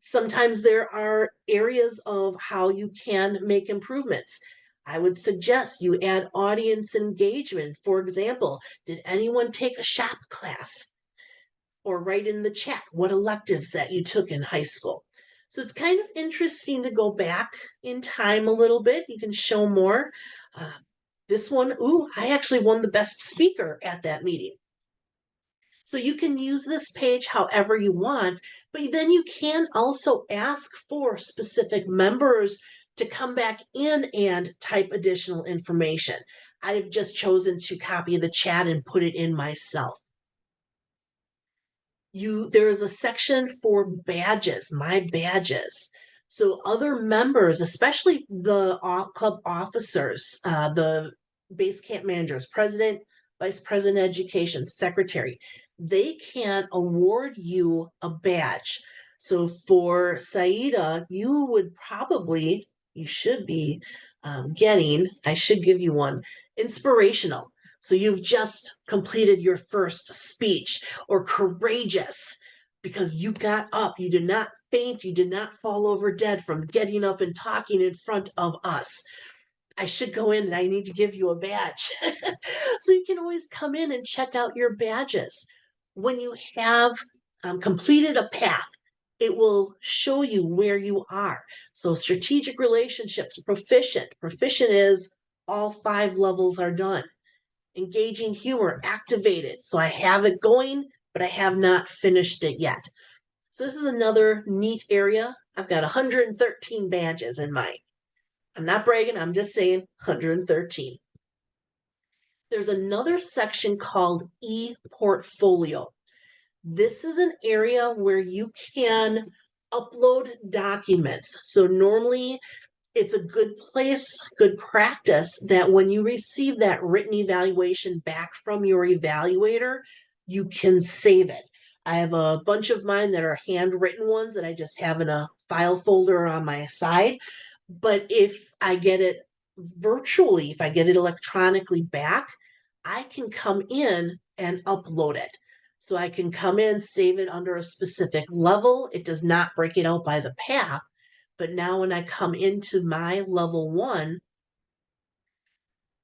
A: Sometimes there are areas of how you can make improvements. I would suggest you add audience engagement. For example, did anyone take a shop class? Or write in the chat what electives that you took in high school. So it's kind of interesting to go back in time a little bit. You can show more. This one, I actually won the best speaker at that meeting. So you can use this page however you want, but then you can also ask for specific members to come back in and type additional information. I've just chosen to copy the chat and put it in myself. There is a section for badges, my badges. So other members, especially the club officers, the base camp managers, president, vice president education, secretary, they can award you a badge. So for Saida, you should be getting, I should give you one. Inspirational. So you've just completed your first speech. Or courageous, because you got up, you did not faint, you did not fall over dead from getting up and talking in front of us. I should go in and I need to give you a badge. So you can always come in and check out your badges. When you have completed a path, it will show you where you are. So strategic relationships, proficient. Proficient is all 5 levels are done. Engaging humor, activated. So I have it going, but I have not finished it yet. So this is another neat area. I've got 113 badges in mine. I'm not bragging, I'm just saying 113. There's another section called e-portfolio. This is an area where you can upload documents. So normally it's a good place, good practice that when you receive that written evaluation back from your evaluator, you can save it. I have a bunch of mine that are handwritten ones that I just have in a file folder on my side. But if I get it virtually, if I get it electronically back, I can come in and upload it. So I can come in, save it under a specific level. It does not break it out by the path. But now when I come into my level 1,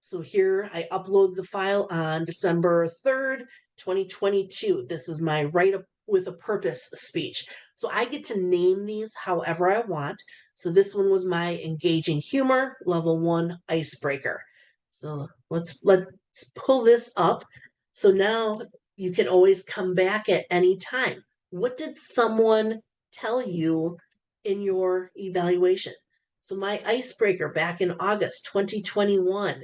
A: so here I upload the file on December 3rd, 2022. This is my Write Up with a Purpose speech. So I get to name these however I want. So this one was my engaging humor, level 1 icebreaker. So let's pull this up. So now you can always come back at any time. What did someone tell you in your evaluation? So my icebreaker back in August 2021,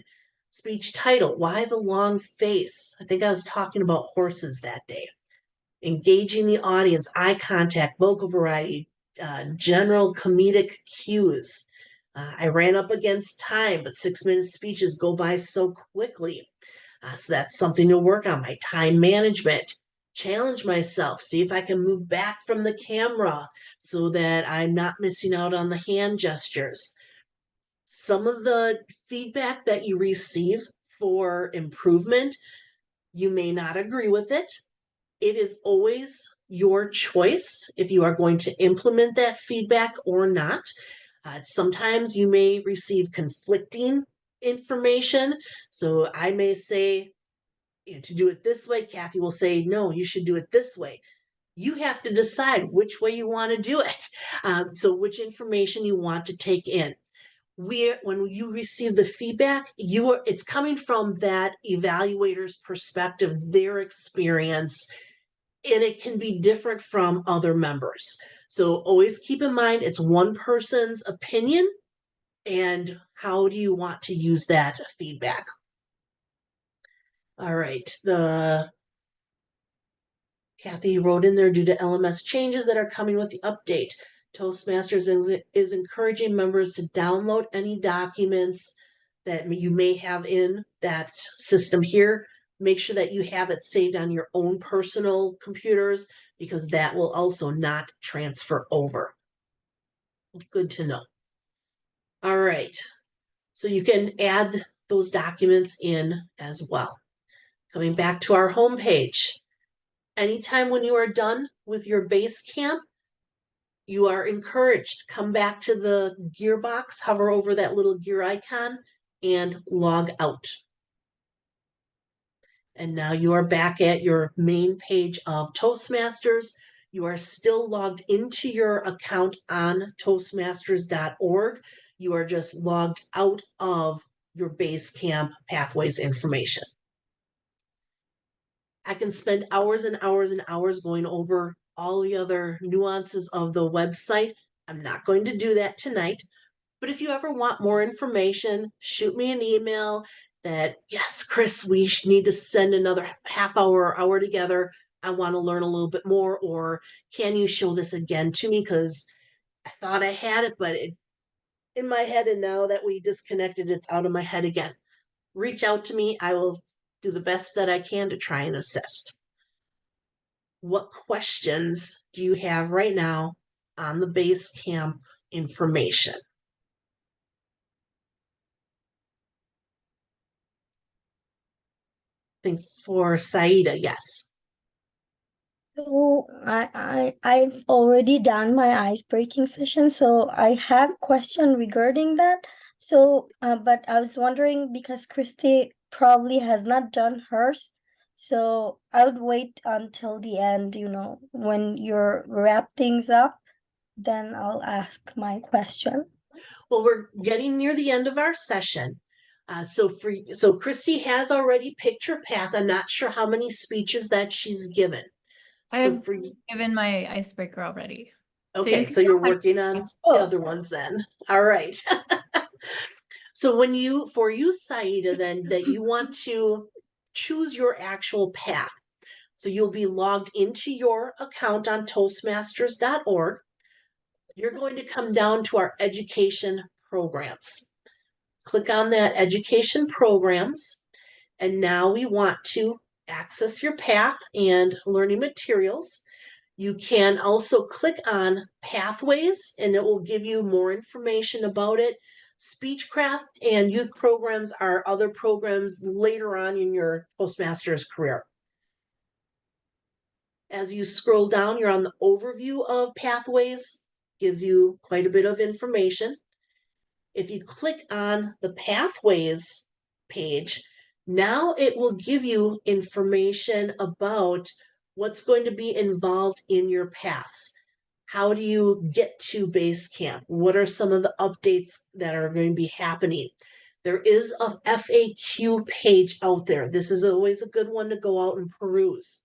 A: speech title, Why the Long Face? I think I was talking about horses that day. Engaging the audience, eye contact, vocal variety, general comedic cues. I ran up against time, but 6-minute speeches go by so quickly. So that's something to work on. My time management. Challenge myself, see if I can move back from the camera so that I'm not missing out on the hand gestures. Some of the feedback that you receive for improvement, you may not agree with it. It is always your choice if you are going to implement that feedback or not. Sometimes you may receive conflicting information. So I may say, to do it this way. Kathy will say, no, you should do it this way. You have to decide which way you want to do it. So which information you want to take in. When you receive the feedback, it's coming from that evaluator's perspective, their experience, and it can be different from other members. So always keep in mind it's one person's opinion, and how do you want to use that feedback? All right, Kathy wrote in there, due to LMS changes that are coming with the update, Toastmasters is encouraging members to download any documents that you may have in that system here. Make sure that you have it saved on your own personal computers, because that will also not transfer over. Good to know. All right, so you can add those documents in as well. Coming back to our homepage. Anytime when you are done with your base camp, you are encouraged, come back to the gear box, hover over that little gear icon, and log out. And now you are back at your main page of Toastmasters. You are still logged into your account on toastmasters.org. You are just logged out of your base camp pathways information. I can spend hours and hours and hours going over all the other nuances of the website. I'm not going to do that tonight. But if you ever want more information, shoot me an email that, yes, Kris, we need to spend another half hour or hour together. I want to learn a little bit more. Or can you show this again to me? Because I thought I had it, but in my head, and now that we disconnected, it's out of my head again. Reach out to me. I will do the best that I can to try and assist. What questions do you have right now on the base camp information? think for Saida, yes.
D: So I've already done my ice breaking session, so I have question regarding that. So but I was wondering because Christy probably has not done hers, so I would wait until the end, when you're wrap things up, then I'll ask my question.
A: Well, we're getting near the end of our session. So Christy has already picked her path. I'm not sure how many speeches that she's given. So
B: I've
A: for you,
B: given my icebreaker already.
A: okay,
B: can
A: so you're
B: go ahead.
A: working on the
D: Oh.
A: other ones then. All right. So for you, Saida, then that you want to choose your actual path. So you'll be logged into your account on Toastmasters.org. You're going to come down to our education programs. Click on that education programs. And now we want to access your path and learning materials. You can also click on pathways and it will give you more information about it. Speechcraft and youth programs are other programs later on in your Toastmasters career. As you scroll down, you're on the overview of pathways, gives you quite a bit of information. If you click on the pathways page, now it will give you information about what's going to be involved in your paths. How do you get to base camp? What are some of the updates that are going to be happening? There is a FAQ page out there. This is always a good one to go out and peruse.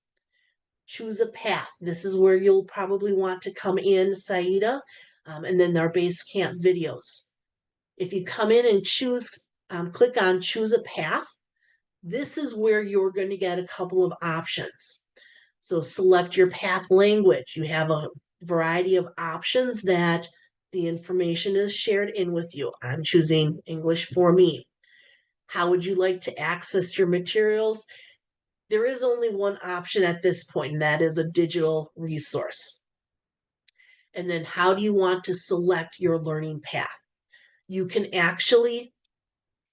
A: Choose a path. This is where you'll probably want to come in, Saida, and then our base camp videos. If you come in and click on choose a path, this is where you're going to get a couple of options. So select your path language. You have a variety of options that the information is shared in with you. I'm choosing English for me. How would you like to access your materials? There is only one option at this point, and that is a digital resource. And then how do you want to select your learning path? You can actually,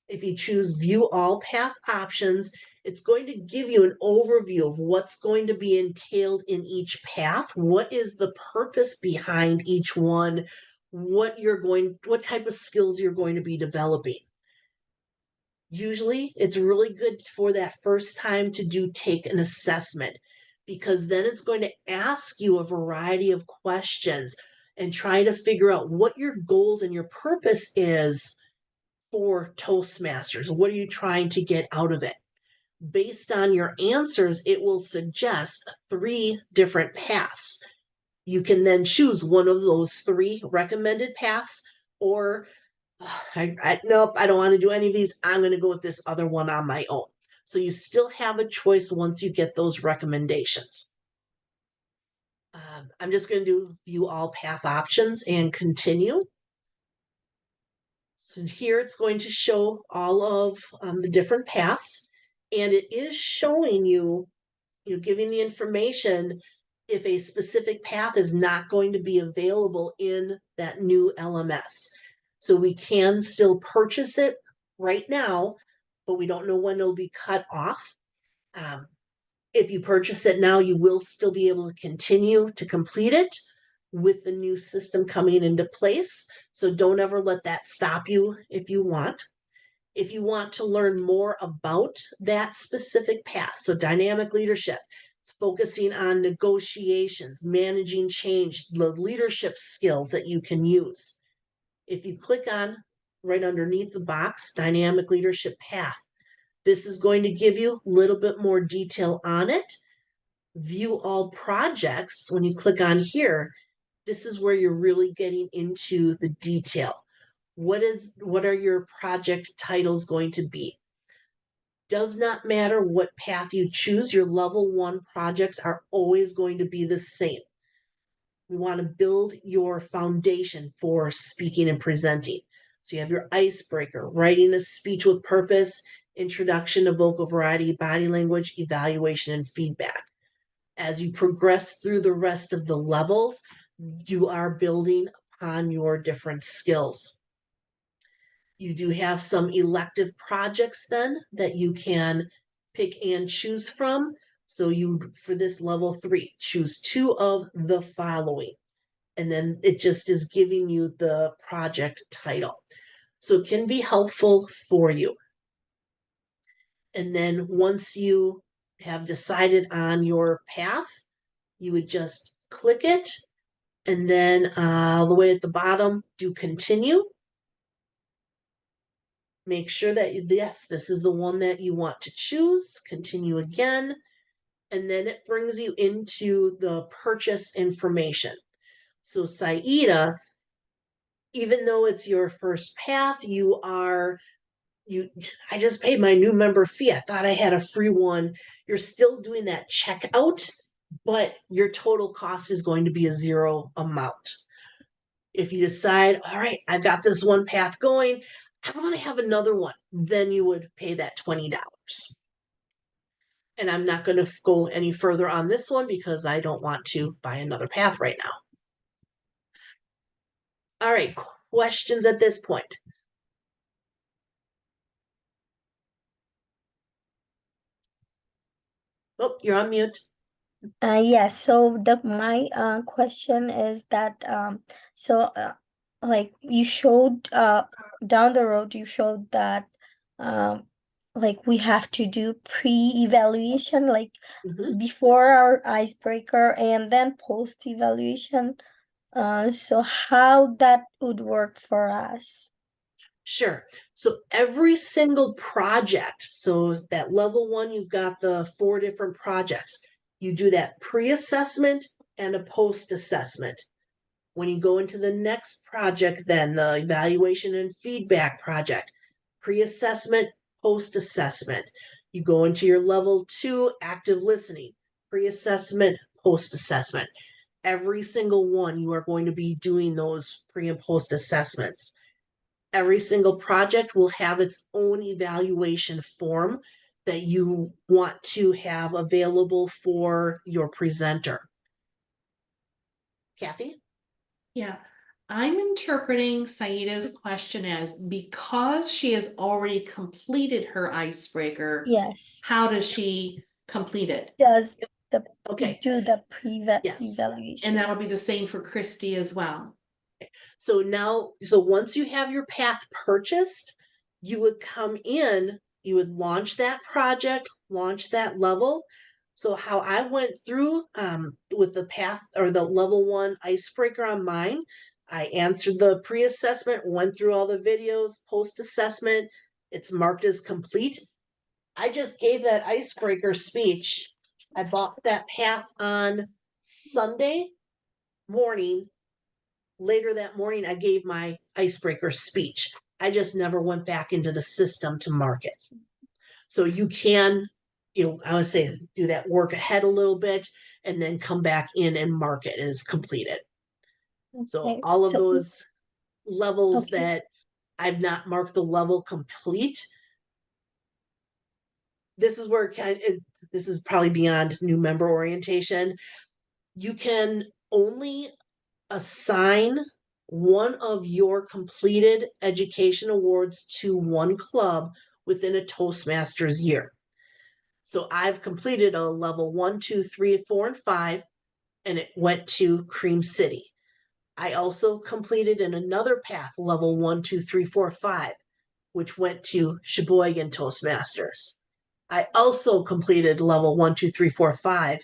A: if you choose view all path options, it's going to give you an overview of what's going to be entailed in each path. What is the purpose behind each one? What type of skills you're going to be developing. Usually it's really good for that first time to take an assessment, because then it's going to ask you a variety of questions and try to figure out what your goals and your purpose is for Toastmasters. What are you trying to get out of it? Based on your answers, it will suggest 3 different paths. You can then choose one of those 3 recommended paths, or nope, I don't want to do any of these. I'm going to go with this other one on my own. So you still have a choice once you get those recommendations. I'm just going to do view all path options and continue. So here it's going to show all of the different paths, and it is showing you, giving the information if a specific path is not going to be available in that new LMS. So we can still purchase it right now, but we don't know when it'll be cut off. If you purchase it now, you will still be able to continue to complete it with the new system coming into place. So don't ever let that stop you if you want. If you want to learn more about that specific path, so dynamic leadership, it's focusing on negotiations, managing change, the leadership skills that you can use. If you click on right underneath the box, dynamic leadership path, this is going to give you a little bit more detail on it. View all projects, when you click on here, this is where you're really getting into the detail. What are your project titles going to be? Does not matter what path you choose, your level 1 projects are always going to be the same. We want to build your foundation for speaking and presenting. So you have your icebreaker, writing a speech with purpose, introduction to vocal variety, body language, evaluation, and feedback. As you progress through the rest of the levels, you are building upon your different skills. You do have some elective projects then that you can pick and choose from. So you, for this level 3, choose 2 of the following. And then it just is giving you the project title. So it can be helpful for you. And then once you have decided on your path, you would just click it. And then all the way at the bottom, do continue. Make sure that, yes, this is the one that you want to choose. Continue again. And then it brings you into the purchase information. So Saida, even though it's your first path, I just paid my new member fee. I thought I had a free one. You're still doing that checkout, but your total cost is going to be a 0 amount. If you decide, all right, I've got this one path going, I want to have another one, then you would pay that $20. And I'm not going to go any further on this one because I don't want to buy another path right now. All right, questions at this point? Oh, you're on mute.
D: Yes, so my question is that like you showed down the road you showed that like we have to do pre-evaluation, like
A: Mhm.
D: before our icebreaker and then post-evaluation. So how that would work for us?
A: Sure. So every single project, so that level 1, you've got the 4 different projects. You do that pre-assessment and a post-assessment. When you go into the next project, then the evaluation and feedback project, pre-assessment, post-assessment. You go into your level 2 active listening, pre-assessment, post-assessment. Every single one, you are going to be doing those pre and post assessments. Every single project will have its own evaluation form that you want to have available for your presenter. Kathy?
C: Yeah, I'm interpreting Saida's question as, because she has already completed her icebreaker,
D: Yes,
C: how does she complete it?
D: does the
A: Okay.
D: do the
A: Yes.
D: evaluation.
C: And that'll be the same for Christy as well.
A: So once you have your path purchased, you would come in, you would launch that project, launch that level. So how I went through with the path or the level 1 icebreaker on mine, I answered the pre-assessment, went through all the videos, post-assessment, it's marked as complete. I just gave that icebreaker speech. I bought that path on Sunday morning. Later that morning, I gave my icebreaker speech. I just never went back into the system to mark it. So you can, I would say do that work ahead a little bit and then come back in and mark it as completed. So
D: Okay,
A: all of those levels
D: okay.
A: that I've not marked the level complete, this is where this is probably beyond new member orientation. You can only assign one of your completed education awards to one club within a Toastmasters year. So I've completed a level 1, 2, 3, 4, and 5, and it went to Cream City. I also completed in another path level 1, 2, 3, 4, 5, which went to Sheboygan Toastmasters. I also completed level 1, 2, 3, 4, 5,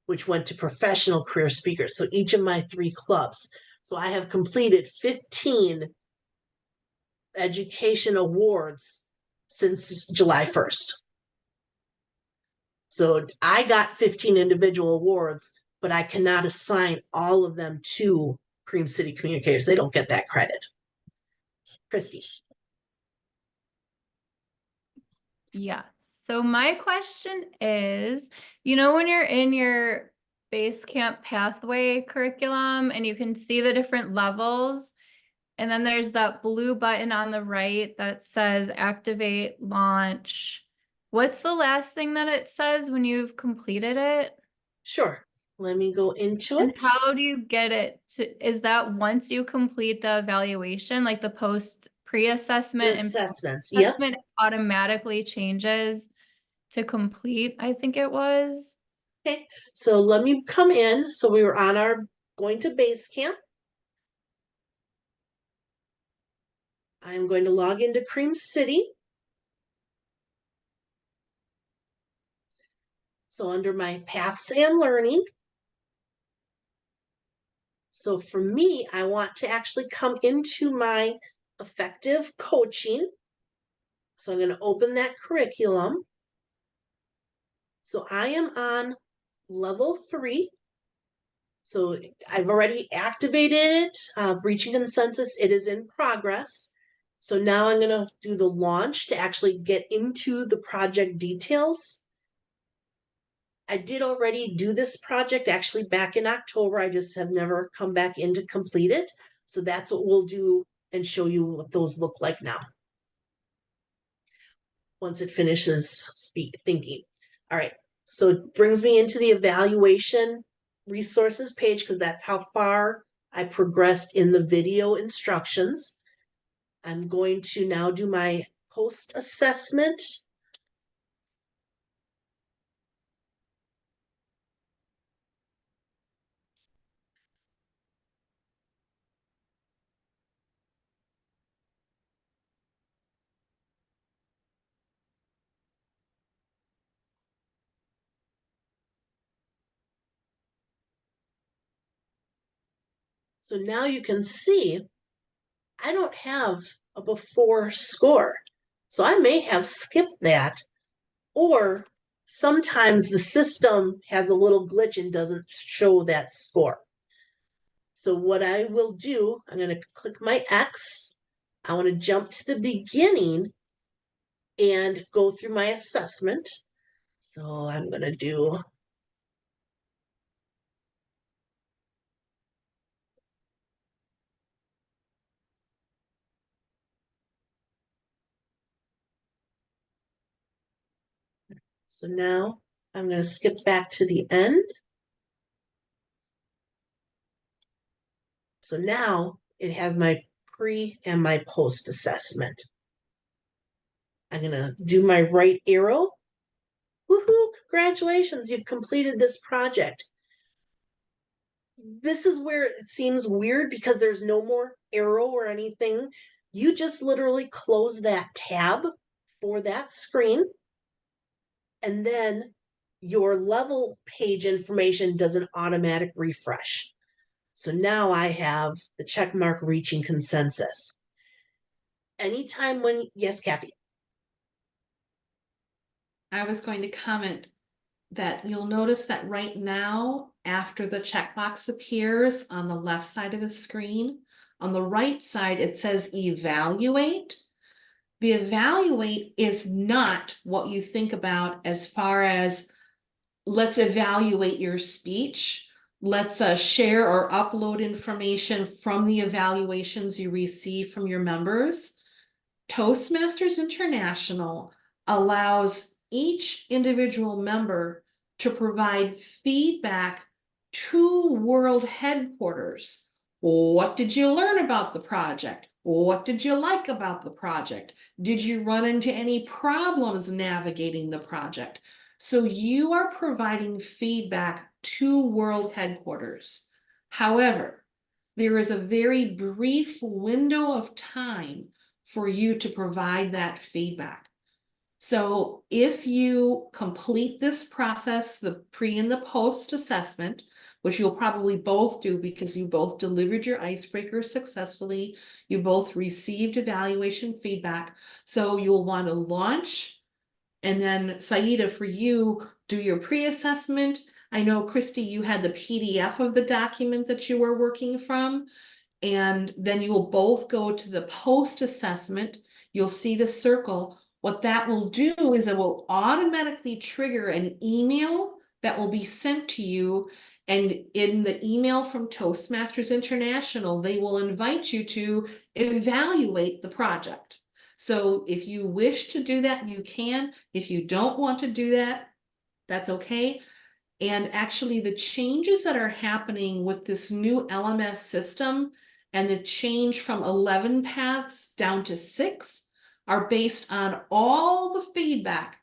A: which went to professional career speakers. So each of my 3 clubs. So I have completed 15 education awards since July 1st. So I got 15 individual awards, but I cannot assign all of them to Cream City Communicators. They don't get that credit. Christy.
B: Yeah. So my question is, when you're in your base camp pathway curriculum and you can see the different levels, and then there's that blue button on the right that says activate launch. What's the last thing that it says when you've completed it?
A: Sure. Let me go into
B: And
A: it.
B: how do you get it to, is that once you complete the evaluation, like the post pre-assessment and
A: Assessments. Yep.
B: assessment automatically changes to complete, I think it was.
A: Okay, so let me come in. So we were on our going to base camp. I'm going to log into Cream City. So under my paths and learning. So for me, I want to actually come into my effective coaching. So I'm going to open that curriculum. So I am on level 3. So I've already activated it, reaching consensus. It is in progress. So now I'm going to do the launch to actually get into the project details. I did already do this project actually back in October. I just have never come back in to complete it. So that's what we'll do and show you what those look like now. Once it finishes thinking. All right, so it brings me into the evaluation resources page because that's how far I progressed in the video instructions. I'm going to now do my post assessment. So now you can see I don't have a before score. So I may have skipped that, or sometimes the system has a little glitch and doesn't show that score. So what I will do, I'm going to click my X. I want to jump to the beginning and go through my assessment. So I'm going to do so now I'm going to skip back to the end. So now it has my pre and my post assessment. I'm going to do my right arrow. Woohoo, congratulations, you've completed this project. This is where it seems weird because there's no more arrow or anything. You just literally close that tab for that screen, and then your level page information does an automatic refresh. So now I have the check mark reaching consensus. Anytime when, yes, Kathy.
C: I was going to comment that you'll notice that right now, after the checkbox appears on the left side of the screen, on the right side, it says evaluate. The evaluate is not what you think about as far as let's evaluate your speech. Let's share or upload information from the evaluations you receive from your members. Toastmasters International allows each individual member to provide feedback to world headquarters. What did you learn about the project? What did you like about the project? Did you run into any problems navigating the project? So you are providing feedback to world headquarters. However, there is a very brief window of time for you to provide that feedback. So if you complete this process, the pre and the post assessment, which you'll probably both do because you both delivered your icebreakers successfully, you both received evaluation feedback, so you'll want to launch. And then Saida, for you, do your pre-assessment. I know, Christy, you had the PDF of the document that you were working from. And then you will both go to the post assessment. You'll see the circle. What that will do is it will automatically trigger an email that will be sent to you. And in the email from Toastmasters International, they will invite you to evaluate the project. So if you wish to do that, you can. If you don't want to do that, that's okay. And actually the changes that are happening with this new LMS system and the change from 11 paths down to 6 are based on all the feedback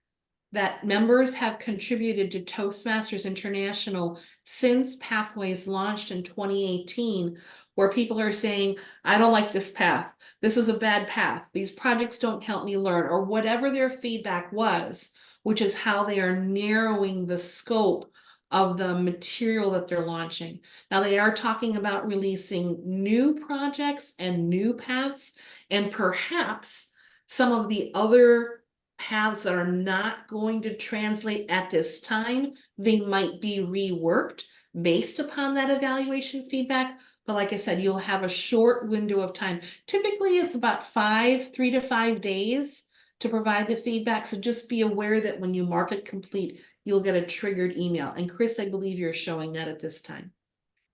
C: that members have contributed to Toastmasters International since Pathways launched in 2018, where people are saying, I don't like this path. This was a bad path. These projects don't help me learn, or whatever their feedback was, which is how they are narrowing the scope of the material that they're launching. Now, they are talking about releasing new projects and new paths, and perhaps some of the other paths that are not going to translate at this time, they might be reworked based upon that evaluation feedback. But like I said, you'll have a short window of time. Typically, it's about 3 to 5 days to provide the feedback. So just be aware that when you mark it complete, you'll get a triggered email. And Kris, I believe you're showing that at this time.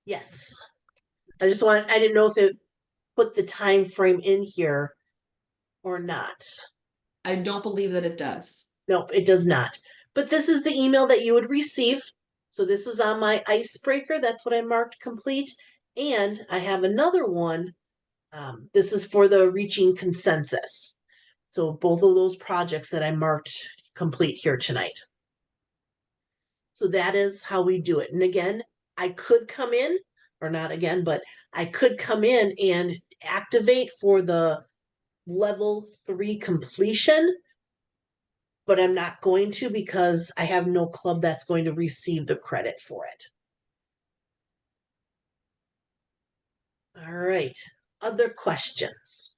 A: Yes. I didn't know if it put the time frame in here or not.
C: I don't believe that it does.
A: Nope, it does not. But this is the email that you would receive. So this was on my icebreaker. That's what I marked complete. And I have another one. This is for the reaching consensus. So both of those projects that I marked complete here tonight. So that is how we do it. And again, I could come in, or not again, but I could come in and activate for the level 3 completion, but I'm not going to because I have no club that's going to receive the credit for it. All right, other questions?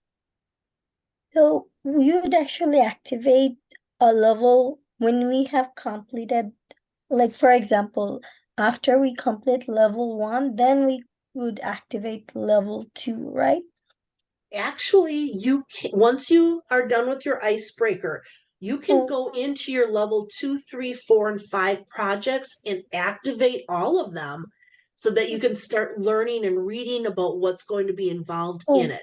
D: So we would actually activate a level when we have completed, like for example, after we complete level 1, then we would activate level 2, right?
A: Actually, once you are done with your icebreaker, you can go into your level 2, 3, 4, and 5 projects and activate all of them so that you can start learning and reading about what's going to be involved in it.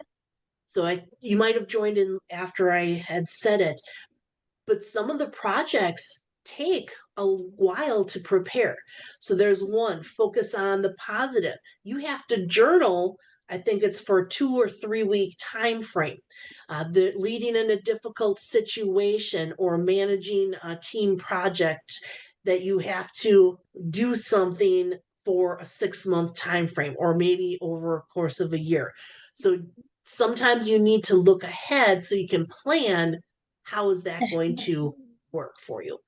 A: So you might have joined in after I had said it, but some of the projects take a while to prepare. So there's one, focus on the positive. You have to journal. I think it's for a 2 or 3 week time frame. The leading in a difficult situation or managing a team project that you have to do something for a 6-month time frame or maybe over a course of a year. So sometimes you need to look ahead so you can plan how is that going to work for you.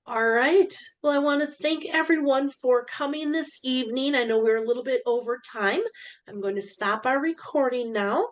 A: All right. Well, I want to thank everyone for coming this evening. I know we're a little bit over time. I'm going to stop our recording now.